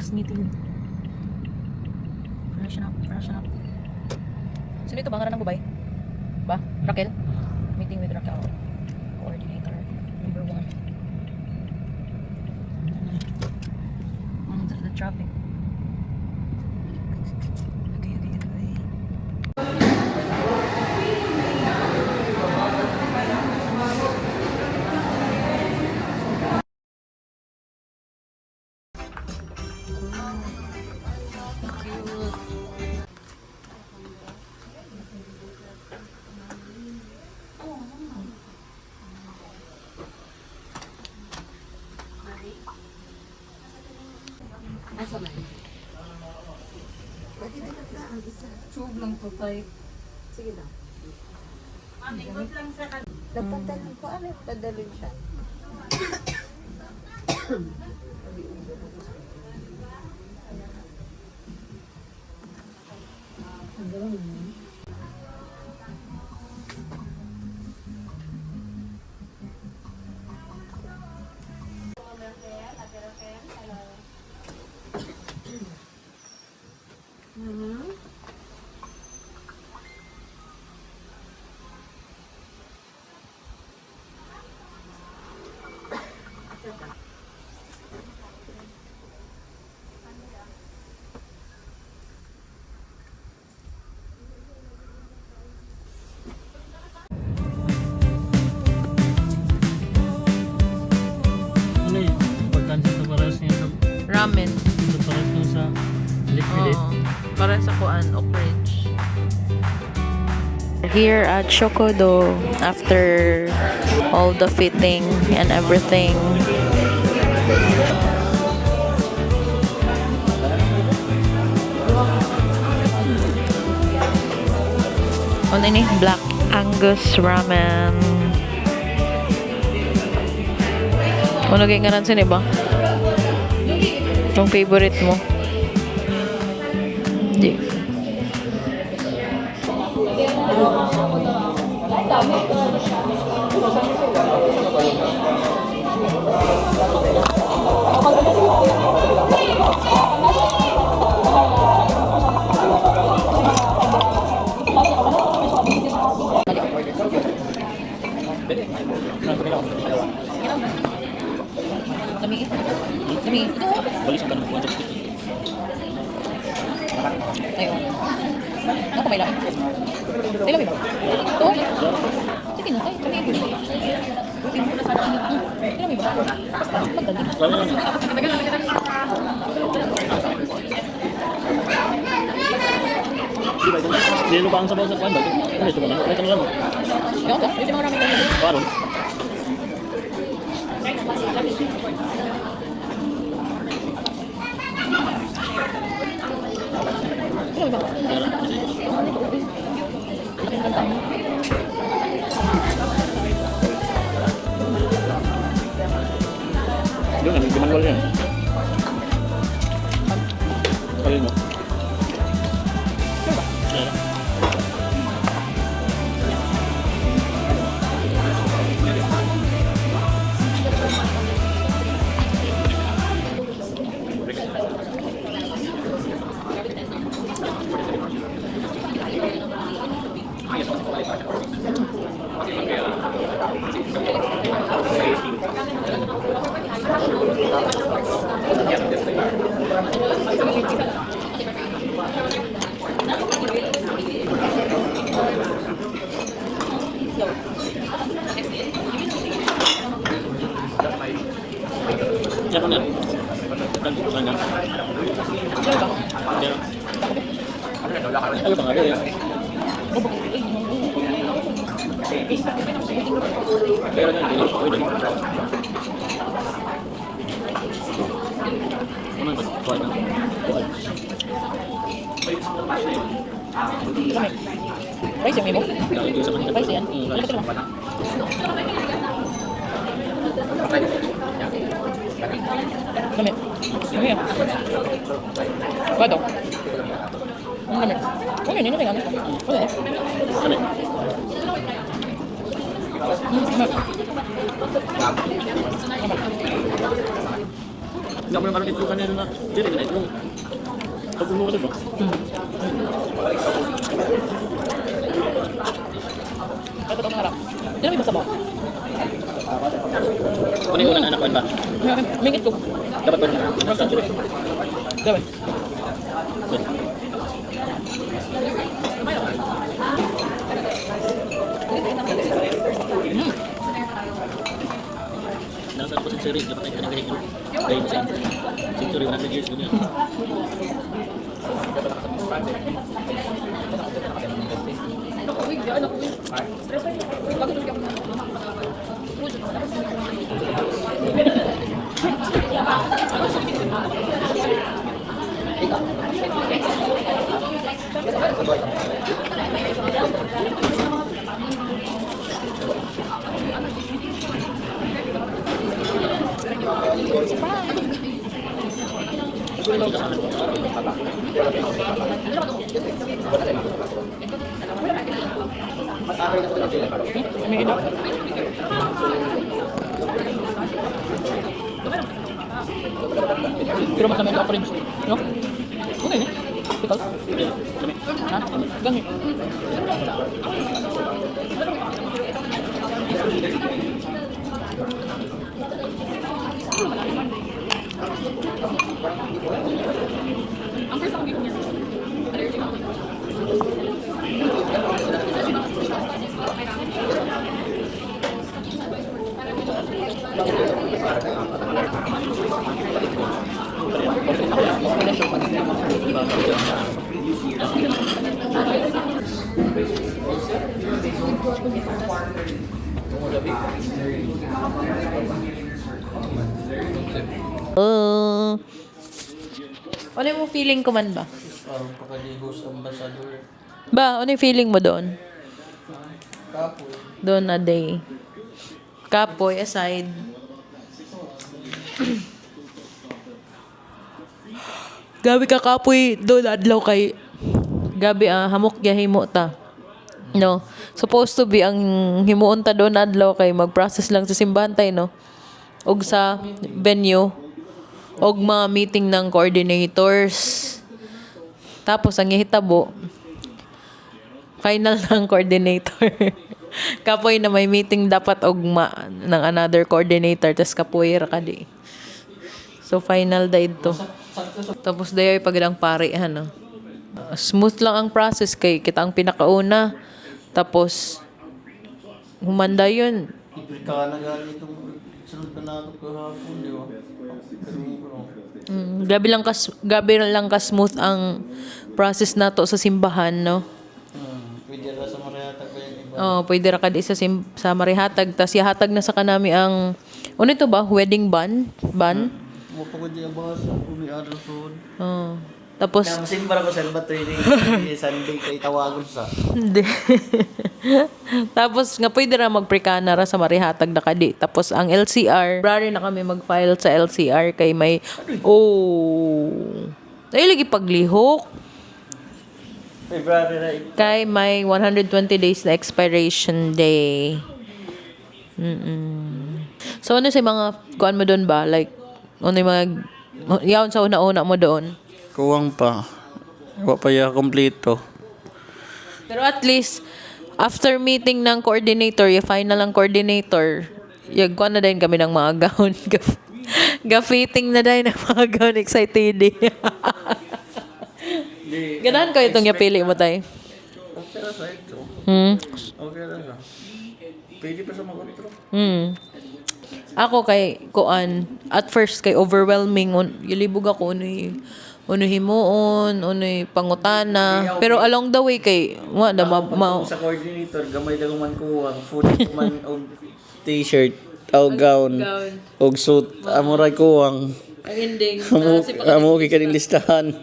Meeting. freshen up. Sino ito ba? Ngaran ng bubay? Ba? Raquel? Meeting with Raquel. Coordinator. Number 1. The traffic. Okay. Nagpadalhin ko, ano, padalhin siya. Ano yun? Pagkansa ito parehas niya sa... Ramen. Ito parehas niya sa liquid. Oo. Para sa kuan, Oak Ridge. Here at Shokodo, after all the fitting and everything. Ano ini? Black Angus Ramen. Ano kaya nga ransin ba? Itong favorite mo? Hindi. Lami. Balis ang tanong ko. Ayun. Ako may lami. May lami ba? Ito? Sige na, tayo. Kami ito. Buti mo na sana ang ito. May lami ba? Magdali. Hindi lupa ang sabaw sa kwan ba? Ano ito ba na? Ano ito lang? Ikaw ka? Yung mga raming lami. Paano? Ano ba? Doon, ano yung manual yan? Kaya mo? Kaya. Yan po na. Saan yan? Ayaw pa nga rin yan. Pero yan, hindi. Pwede. Ano ba? Kuwan na. Kuwan. Lami. Rice yung mo? Dahil ito sa kanila. Rice yan? Mm, Ano rice. ba ito naman? Lami. Lami yan. Bado. Ang lami. Ano yun? Ano yung ano? Ano yun? Kami. Hindi ako naman ito kanina na. Dili ka na ito. Pag-ulo ka diba? Ito itong harap. Hindi na may basta ba? Ano yung unang anak ko ba? Mingit ko. Dapat ba na? Gawin. Nasa po century, dapat tayo kanang kahigil. Dahil sa century 100 years dunia. Pero mas namin ito orange. No? Okay, ne? Pickles? Ha? Gangi. Ano yung feeling ko man ba? Parang pakalihos ambassador. Ba, ano yung feeling mo doon? Kapoy. Doon na day. Kapoy aside. Gabi ka kapoy doon adlaw kay gabi hamok gyahimo mo ta. No. Supposed to be ang himuon ta doon adlaw kay mag-process lang sa simbahan tay no. Og sa venue og mga meeting ng coordinators. Tapos ang ihitabo final ng coordinator. Kapoy na may meeting dapat ogma ng another coordinator tas kapoy ra kadi. So final day ito. Tapos dayoy pagdang pare ano. Smooth lang ang process kay kita ang pinakauna. Tapos humanda yun. Ika na gali itong sunod na nato kahapon, di ba? Pero Gabi lang ka smooth ang process nato sa simbahan no. pwede ra sa marayatag pa yung iba. Oh, pwede ra kad isa sa marihatag tas ihatag na sa kanami ang ano ito ba? Wedding ban? Mapagod yung bahasa, umiara soon. Oh. Tapos Kaya masimba ko sa training Sunday kay tawagon sa. hindi. Tapos nga pwede ra magprekana ra sa marihatag na kadi. Tapos ang LCR, February na kami mag-file sa LCR kay may ay lagi paglihok. February na Kay may 120 days na expiration day. So ano sa mga kuan mo doon ba? Like ano yung mga yaon sa una-una mo doon? Kuwang pa. Wa pa ya kompleto. Pero at least after meeting ng coordinator, yung final ng coordinator, yung kuan na din kami ng mga gown. Ga-fitting na din ng mga gown. Excited. Ganahan ko itong yapili mo tayo. Okay ra sa ito. Okay ra sa. Pwede pa sa mag-outro. Ako kay kuan at first kay overwhelming yulibog ako uno himuon pangutana pero along the way kay wa da Sa coordinator gamay lang man ko ang food man og t-shirt o gown og suit amoray ko ang ending amo kay kaning listahan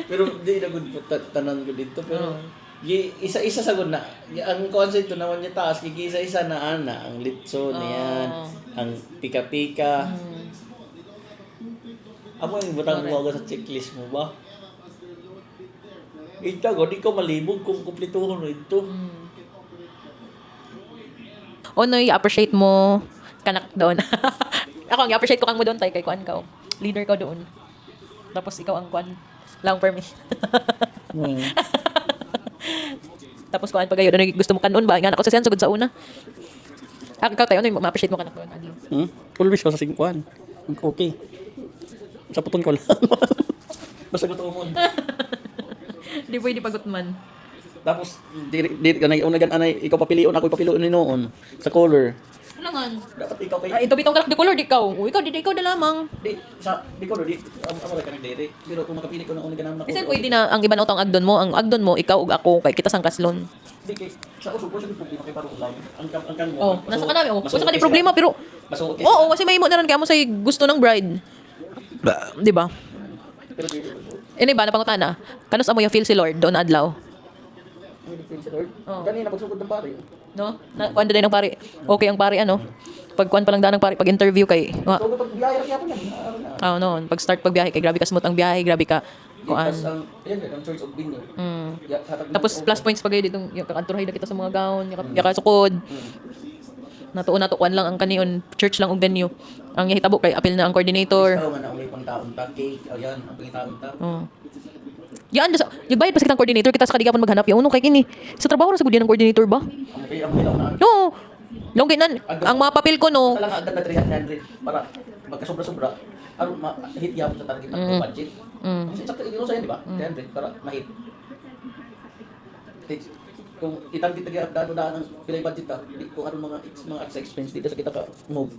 pero di na gud tanan ko dito pero isa-isa sa gud na ang concept naman niya taas isa-isa na ana ang litso niyan ang pika-pika amo yung butang mo sa checklist mo ba ito go di ko malibog kung kumpletuhon ito Ono i-appreciate mo kanak doon. Ako ang i-appreciate ko kang mo doon tay kay kuan ka. Leader ka doon. Tapos ikaw ang kuan lang for me. Tapos kuan pagayon ano gusto mo kanon ba? Nga ako sa siyan sugod sa una. Ikaw tayo ano ma-appreciate mo kanak ko adlaw. Always ko sa singkuan. Okay. Sa puton ko lang. Basta gusto mo. Di pwede pagutman. Tapos, di ka na unagan anay, ikaw papiliun, ako papiliun ni noon. Sa color. Ulangan. Dapat ikaw kay... Ay, ito bitong kalak di color di ikaw. Ikaw di ikaw na lamang. Di color, amo ka nang diri. Pero kung makapili ko na unagan naman ako. Kasi pwede na ang iba na utang agdon mo, ang agdon mo ikaw ug ako kay kita sang kaslon. Di kay, sa usog ko siya problema kay parang lang. Ang kan mo. Oh, nasa ka namin. Oh, basta ka di problema pero Masuot oo, kasi may mo na rin kaya mo say gusto ng bride. Di ba? Pero di. Ini ba na pangutana? Kanus amo yung feel si Lord doon adlaw? Oh. Kanina pagsugod ng pare. No? Na kuan din ang pari. Okay ang pari ano? Pag kuan pa lang daan ng pari pag interview kay. So pag biyaya kaya po yan. Noon, pag start pag biyahe kay grabe ka smooth ang biyahe, grabe ka kuan. Tapos ang ang Church of Binyo. Tapos plus points pag ditong yung kakanturhay na kita sa mga gown, yung kasukod. Nato kuan lang ang kanion, church lang og venue. Ang hitabo kay apil na ang coordinator. Ikaw man ang may pangtaon ta cake, ayan, ang pangtaon ta. Yan sa yung bayad pa sa kitang coordinator kita sa kadigapan maghanap yung uno kay kini. Sa trabaho ra sa gudyan ng coordinator ba? Ang bilaw na. No. Long ginan ang mga papel ko no. Kala nga agad na 300 para magkasobra-sobra. Aron ma-hit yapon sa target ng budget. Kasi sakto ito sa di ba? 300 para ma-hit. Kung itarget daan ng pilay budget ta, kung ano mga extra expense dito sa kita ka move.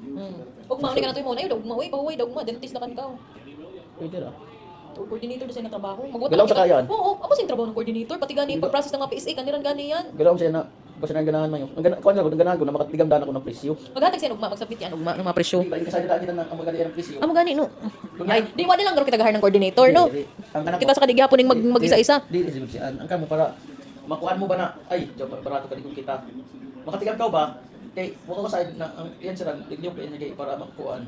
Ug mauli ka na to mo na yun, ugma uy, dagma dentist na kan ka. Pwede ra. O coordinator sa na trabaho. Galaw sa kayaan. Oo, ako sin trabaho ng coordinator pati gani pag-process ng mga PSA kaniran gani yan. Galaw siya na basta nang ganahan man yun. Ang ganahan ko na makatigam daan ako ng presyo. Maghatag siya ugma magsabit yan ugma ng mga presyo. Di ba kasali daan kita ang magkali ng presyo. Amo gani no. Ay, di wala lang garo kita gahar ng coordinator no. Ang kanang Kita sa kadigihapon ning mag-isa-isa. Di siguro siya. Ang kamo para makuan mo ba na ay barato ka dito kita. Makatigam ka ba? Kay mo ka side na ang yan sila ligyo kay niya para makuan.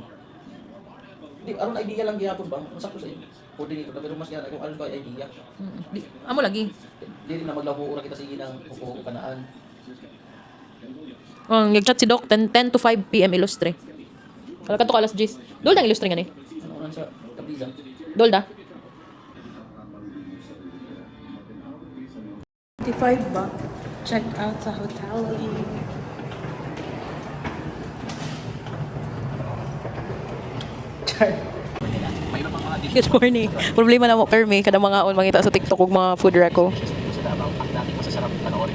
Di aron idea lang gihapon ba? Masakto sa inyo. Coordinator na pero mas yan kung ano ba idea. Amo lagi. Dili na maglaho ura kita sige nang kuko kanaan. Ang nag-chat si Doc 10 to 5 PM ilustre. Kala ka to alas 10. Dol dang ilustre nga ni. Ano sa kabiza? Dol da. 25 ba? Check out sa hotel. Good morning. Problema na mo permi kada mga on mangita sa TikTok ug mga food reco.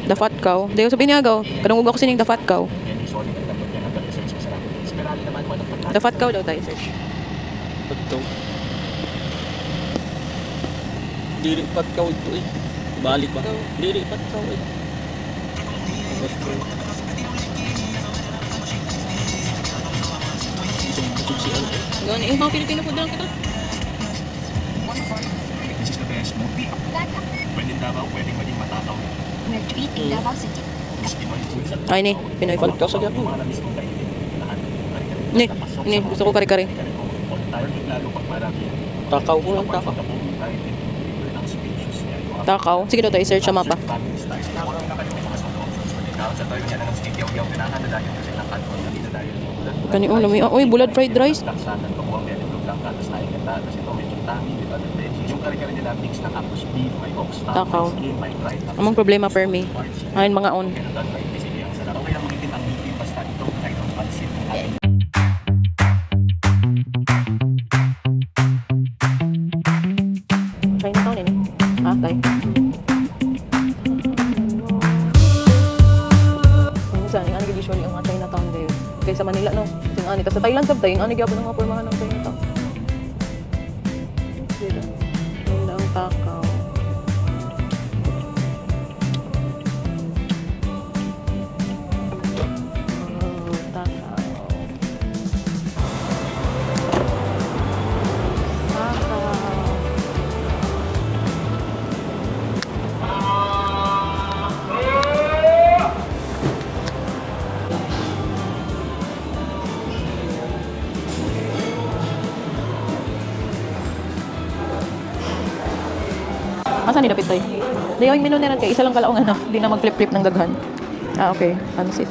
The fat cow. Dayo sabi niya gaw. Kadang ug ako sining the fat cow. The fat cow daw tayo search. Pagkaw. Dili pagkaw ito eh. Balik ba? Dili pagkaw eh. Gani yung mga Filipino food lang kita. Ay ni, Pinoy food. Pagkaw sa gabi. Ni, gusto ko kare-kare. Takaw ko lang takaw. Takaw. Sige daw tayo search sa mapa. Kani lami. Uy, bulad fried rice. Takaw. Among problema per me. Ayun mga on. Chinatown ini. Atay. Minsan, yung anigid usually ang mga Chinatown dayo. Kaysa Manila, no? Yung anigid. Sa Thailand sabtay, yung anigid ng mga pormahan ng Chinatown. Dito. Yung ang takaw. Takaw. Asa ni dapit tay? Dayo yung menu nila kay isa lang kalaong ano, di na mag-flip-flip ng daghan. Ah, okay. Pansit.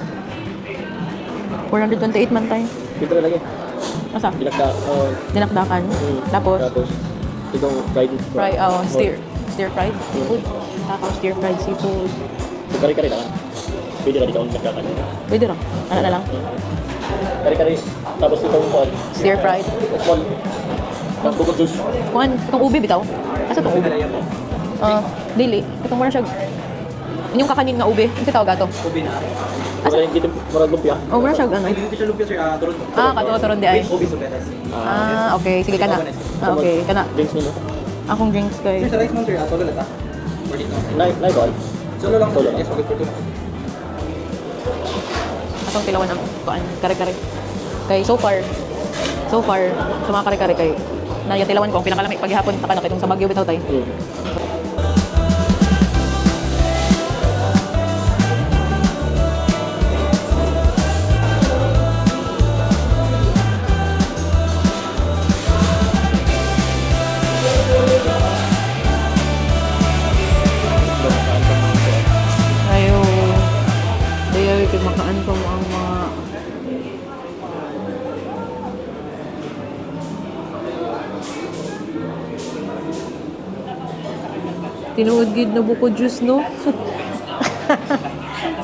428 man tayo. Dito na lagi. Asa? Dilakda. Dinakdakan. Tapos Tapos itong fried fry, stir fried seafood. Takaw stir fried seafood. So, kari-kari na lang. Pwede ka di ka nagkakan. Pwede rin. Ano na lang? Kari-kari. Tapos itong kuan. Stir fried. Kuan. Bukod juice. Kuan, itong ube bitaw. Asa itong ube? Dili. Itong muna siya. Inyong kakanin nga ube. Ang tawag ato. Ubi na. Wala yung kitip. Marag lumpia. Oh, muna siya ano? Ay, dito siya lumpia, sir. Turon. Katuwa-turon di ay. Ubi supetas. Okay. Sige ka na. Okay, ka na. Drinks nila. Akong drinks kay. Sir, sa rice man, sir. Solo lang, ah. Or dito. Nay kuan. Solo lang, sir. Solo. Yes, okay for two. Atong tilawan ang kuan, kare-kare. Kay so far sa mga kare-kare kay nayatilawan ko ang pinakalamig paghihapon ta kana itong sa Baguio bitaw tay. Ayo. Dayaw kay makaan pa mo ang mga tinuod gid na buko juice no.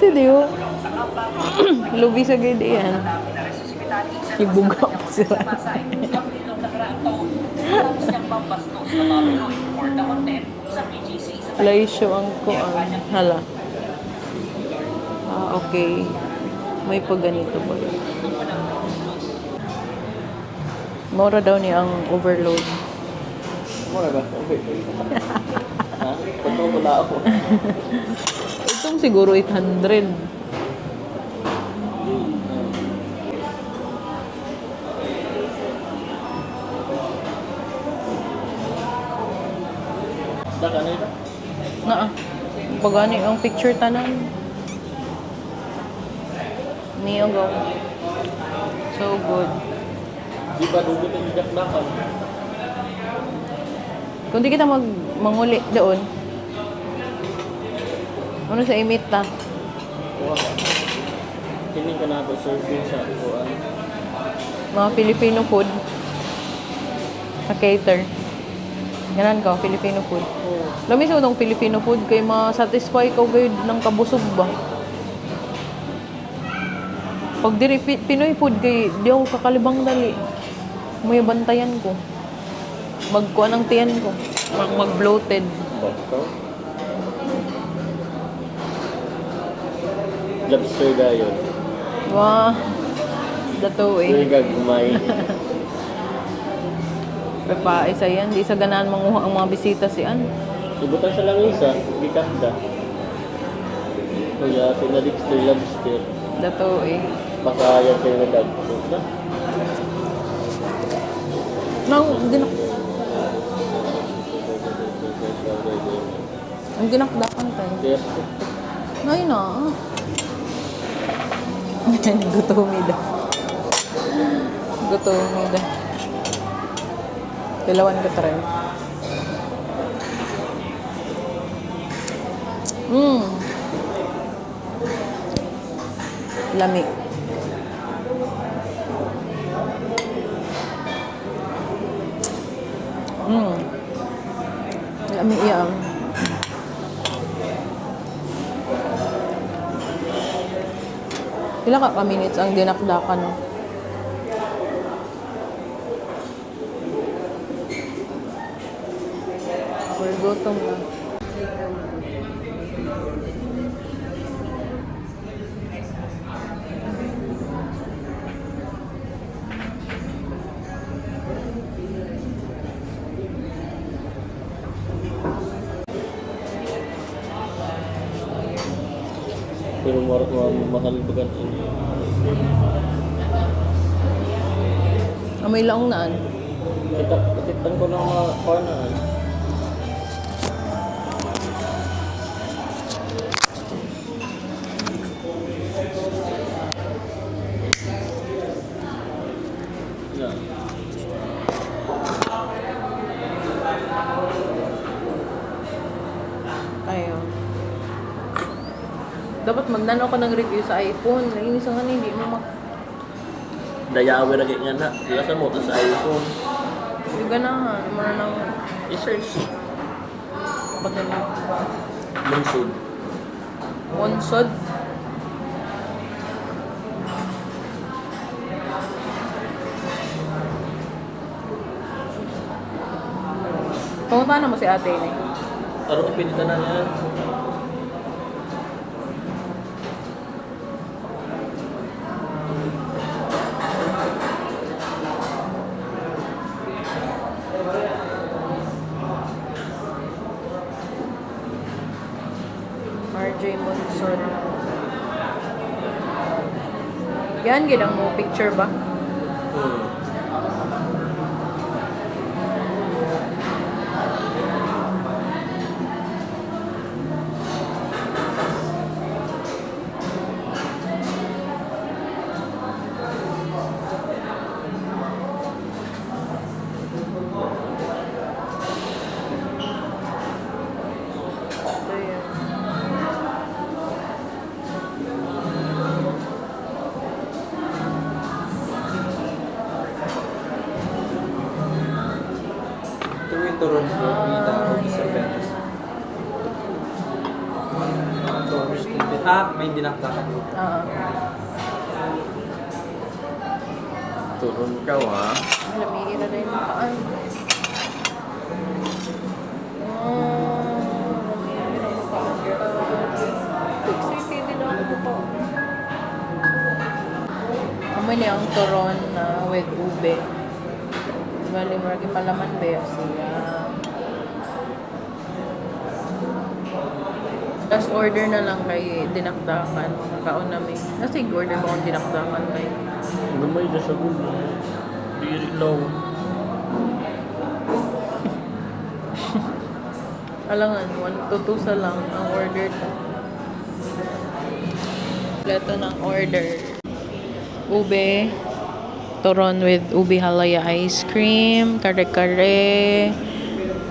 Si Dio. Lubi sa gid yan. Ibuga pa sila. Laisyo ang kuan. Hala. Okay. May pagganito ba? Mura daw niya ang overload. Mura ba? Okay. Ha? Totoo wala ako. Itong siguro 800. Daka na ito? Naa. Pagani ang picture tanan. Niyo go. So good. Di ba dugo ng jakdakan? Kung di kita manguli doon, ano sa imit ta? Kuha ka. Kining ka na ito serving sa kuan. Mga Filipino food. Sa cater. Ganan ka, Filipino food. Lamis mo itong Filipino food kay ma-satisfy ka gayud ng kabusog ba? Pag diri Pinoy food kay di ako kakalibang dali. May bantayan ko. Magkuha ng tiyan ko. Mag-bloated. Bakto. Lobster gayon. Wah. Dato eh. Gagmay. Pa isa yan. Di sa ganahan manguha ang mga bisita si An. Ibutan siya lang isa. Bikanda. Kaya pinadixter lobster. Dato eh. Pakayan kayo na dagpo. Ang ginakdakan tayo. Yes. Ay na. Gutomi daw. Gutomi daw. Tilawan ko try. Lami. Lami yan. Pila ka minutes ang dinakdakan? We're gutom na. Pero mahal bagan ini. Amoy laong naan. Kitan ko na mga corner. Yeah. Ayo. Dapat magnano ko ng review sa iPhone. Nainis nga hindi mo Dayawe lagi nga na. Dila sa mo sa iPhone. yung ganahan. Mara nang I-search. ko nila. Lungsod. Unsod. Pumunta na mo si ate ni. Aron pinita na yan. RJ Monson. Yan, ginang mo picture ba? Ito yan. Ito yung Toronto, Vita, Mr. Benz. So, may dinakdakan. Oo. Turon ka ha. Lamigin na rin yung kaan. Lamigin ang kaan. Excited din ako po. Amoy niya ang turon na with ube. Bali, marami palaman ba siya. Last order na lang kay dinakdakan. Kaon namin. Kasi order ba akong dinakdakan kay. Gamay na sa gulo. Diri law. Alangan, 1 to 2 sa lang ang order ko. Kompleto ng order. Ube, turon with ube halaya ice cream, kare-kare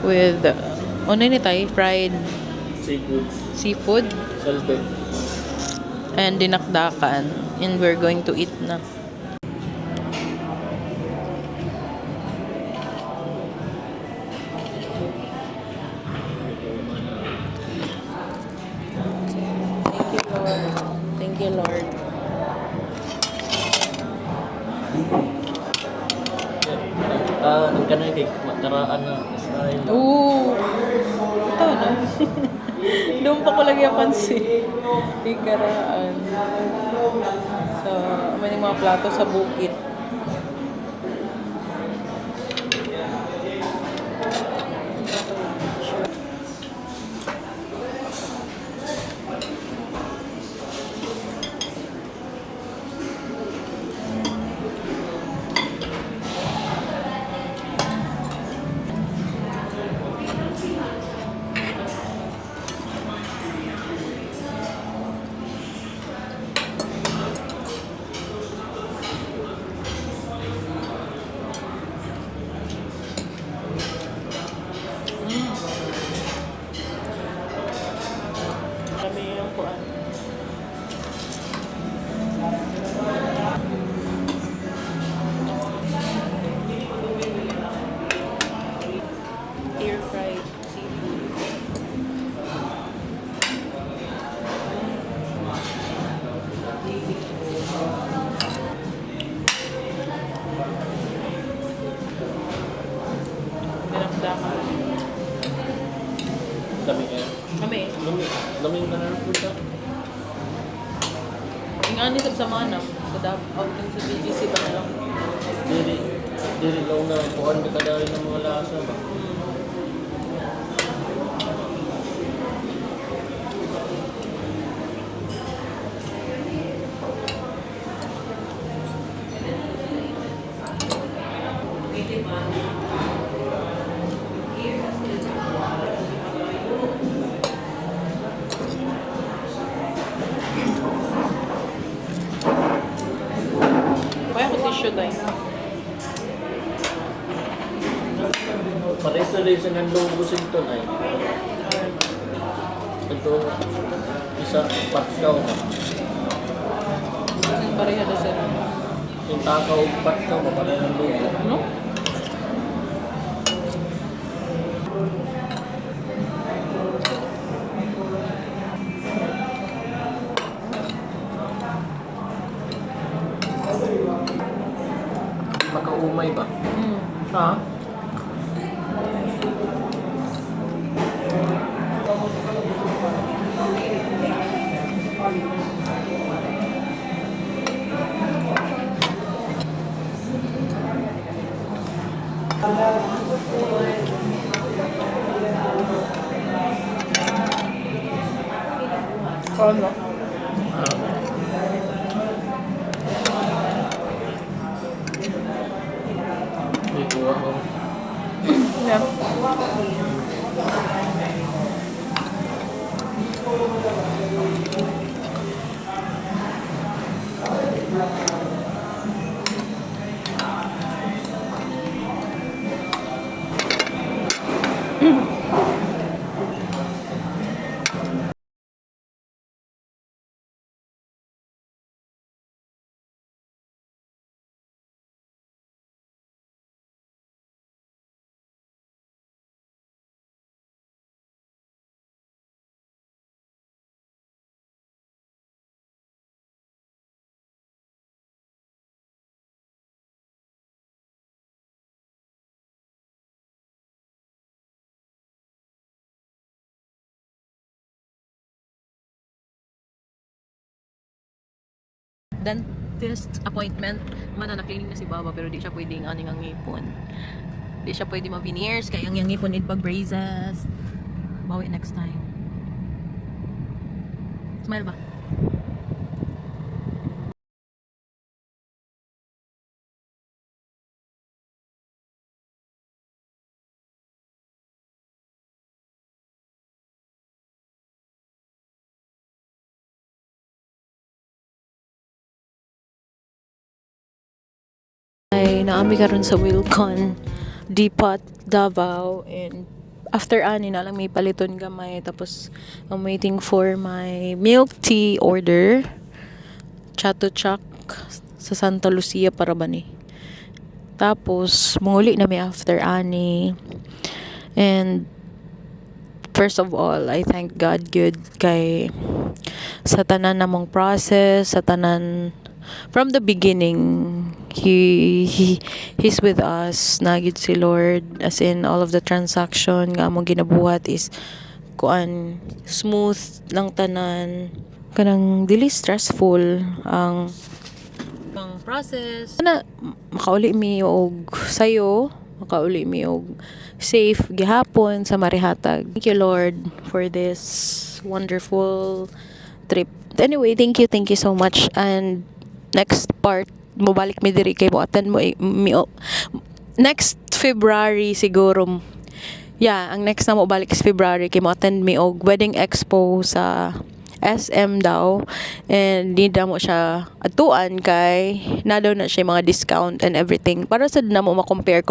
with, ano ni tayo? Fried Seafood. seafood Salted. and dinakdakan. And we're going to eat na. Thank you, Lord. Thank you, Lord. Ang kanay kay makaraan na style. Ooh! Ito, no? Doon pa ko lagi pansin. Ikaraan. So, may mga plato sa bukid. Kami yung kuan. Air fried seafood. Dinakdakan. Dami kaya. Kami. Dami na na sa. Yung ani sa manam. Sa outing sa BGC ba na lang? Diri law na kuan ka kadali ng mga lasa ba. Kaya ko tissue tayo. Pares na rin sa nandong Washington ay. Ito isa patkaw. Yung pareha na sila. Yung takaw patkaw mapareho ng logo. Ano? Ha? Ano? Dito ako. Yeah. Dentist appointment. Mananaklinik na si Baba pero di siya pwedeng aning ang ngipon. Di siya pwede ma-veneers kaya ang ngipon need pag braces. Bawi next time. Smile ba? Ay naami karon sa Wilcon Depot Davao, and after ani na lang may paliton gamay, tapos I'm waiting for my milk tea order. Chato Chak sa Santa Lucia para ba ni. Tapos muli na may after ani. And first of all, I thank God good kay sa tanan namong process, sa tanan from the beginning. He's with us. Nagid si Lord, as in all of the transaction nga among ginabuhat is kuan smooth lang tanan, kanang dili stressful ang process na makauli mi og sayo, makauli mi og safe gihapon sa marihatag. Thank you Lord for this wonderful trip. Anyway, thank you so much. And next part mobalik mi diri kay mo attend mo next February siguro. Yeah, ang next na mo balik is February kay mo attend mi og wedding expo sa SM daw, and need na mo siya atuan kay na daw na siya mga discount and everything para sa na mo ma-compare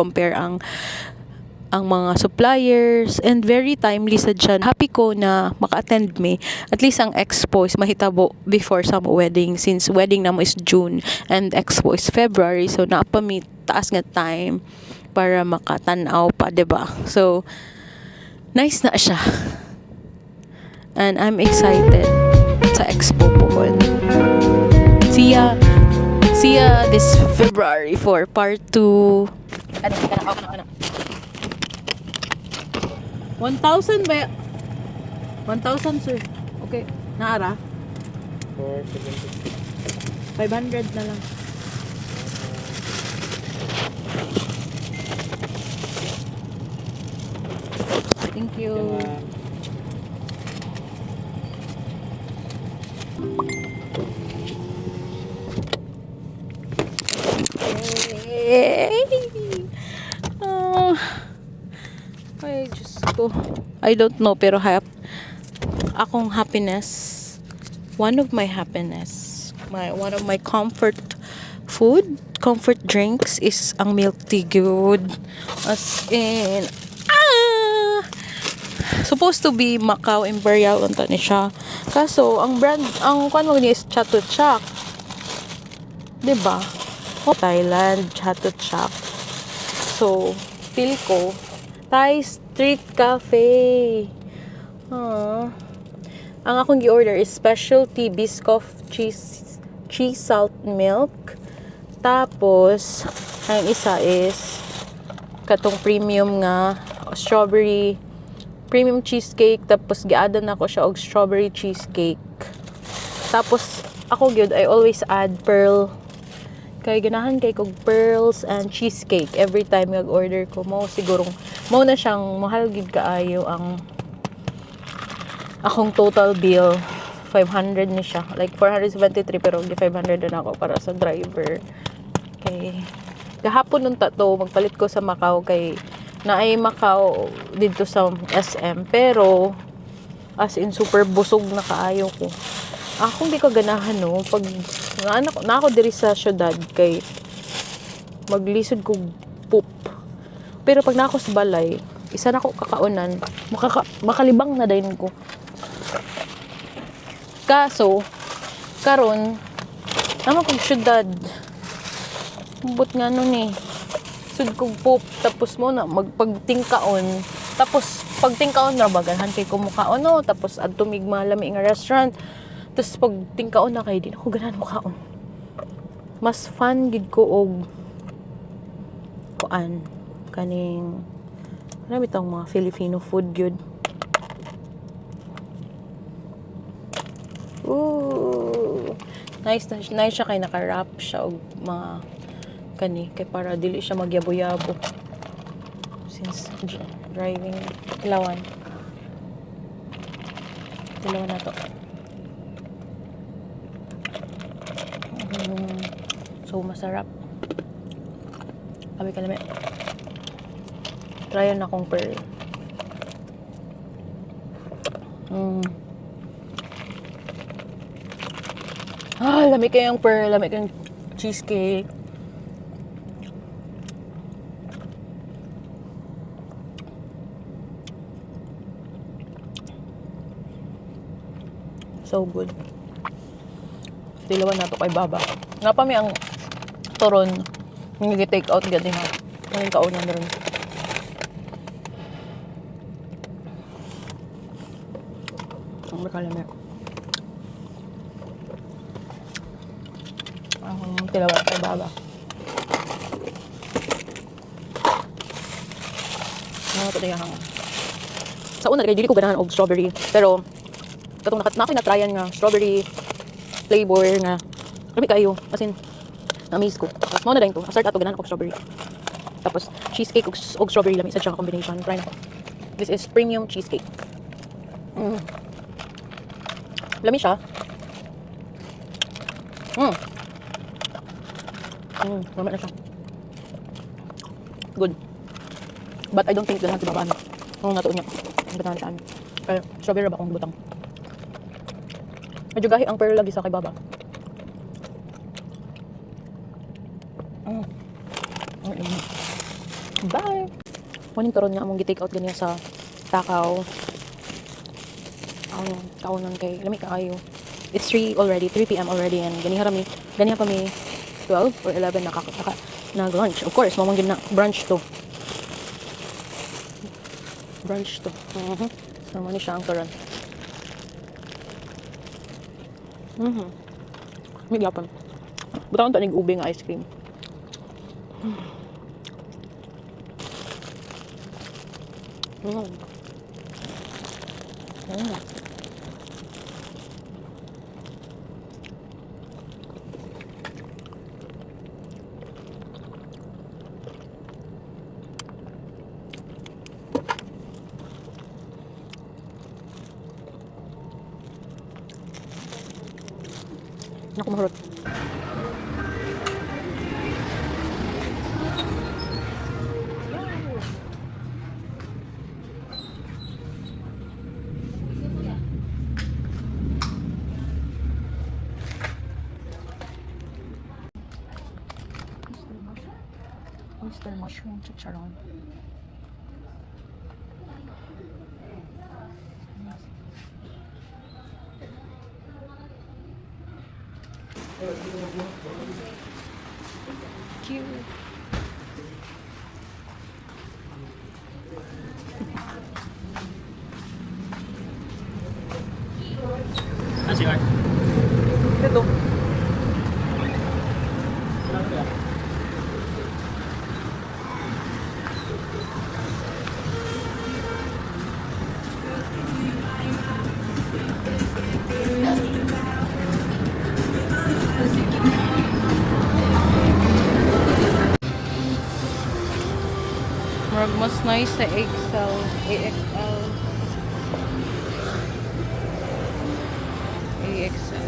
ang mga suppliers, and very timely sad siya. Happy ko na maka-attend me. At least ang expo is mahitabo before sa wedding, since wedding na mo is June and expo is February, so naapa mi taas nga time para makatanaw pa, diba? So nice na siya. And I'm excited sa expo po. See ya this February for part 2. Ano? 1,000 ba? 1,000 sir. Okay, naara? 500 na lang. Thank you. Ay, Diyos ko. I don't know, pero akong happiness, one of my comfort drinks is ang milk tea. Good. As in, supposed to be Macau Imperial unta ni siya. Kaso, ang kwan mo niya is Chato Chak. Diba? Thailand, Chato Chak. So, feel ko, Thai Street Cafe. Ang akong gi-order is specialty Biscoff cheese salt milk. Tapos, ang isa is katong premium nga strawberry premium cheesecake, tapos giadan ako siya og strawberry cheesecake. Tapos ako gyud I always add pearl, kay ganahan kay kog pearls and cheesecake every time mag-order ko. Mo sigurong mo na siyang mahal gid kaayo ang akong total bill. 500 ni siya, like 473, pero di 500 na ako para sa driver. Kay gahapon nung tato magpalit ko sa Macau, kay naay Macau dito sa SM, pero as in super busog na kaayo ko. Ako di ko ganahan no pag na ako diri sa syudad, kay maglisod ko poop. Pero pag nako sa balay, isa na ko kakaunan, makalibang na din ko. Kaso karon naman kong syudad, but nga nun sud kong poop, tapos mo na magpagtingkaon, tapos pagtingkaon na baganhan kay kumukaon no, tapos adto mig malami nga restaurant, tapos pagtingkaon na kay din ako ganahan mukaon. Mas fun gid ko og kuan kaning ano bitong mga Filipino food gyud. Ooh, nice siya, kay naka-wrap siya og mga kani, kay para dili siya magyabo-yabo since driving. Tilawan na to. So masarap, abi kalami. Tryon akong pearl. Lami kayong pearl, lami kayong cheesecake. So good. Tilawan na to kay Baba. Nga pa mi ang turon, ngi-take out gadi ha. Ngayon kaunan na rin. Ang makalami. Tilawan kay Baba. Ano to diyang. Sa una kay dili ko ganahan og strawberry, pero katong na-tryan nga strawberry flavor nga grabe kayo, as in na-amaze ko. Tapos mo na din to, start ato ganahan og strawberry. Tapos cheesecake og strawberry lami sa siyang combination. Try na. This is premium cheesecake. Lami siya. Lami na siya. Good. But I don't think ganahan to Baba ano. Ang natuon niya. Ang ganahan sa amin. Kaya strawberry ba akong butang. Medyo gahi ang pearl lagi sa kay Baba. Bye! Morning karon nga among gi-take out ganiya sa Takaw. Kaunon kay lami kaayo. It's 3 p.m. already, and ganiha pa mi 12 or 11 nag-lunch. Of course, mamang gina brunch to. So, mani siya ang karon. May gapan. Butang tanig ube nga ice cream. Naku, mahurot. Oyster mushroom chicharon. Cute. Nasi Art. Ito. Murag mas nice sa Excel.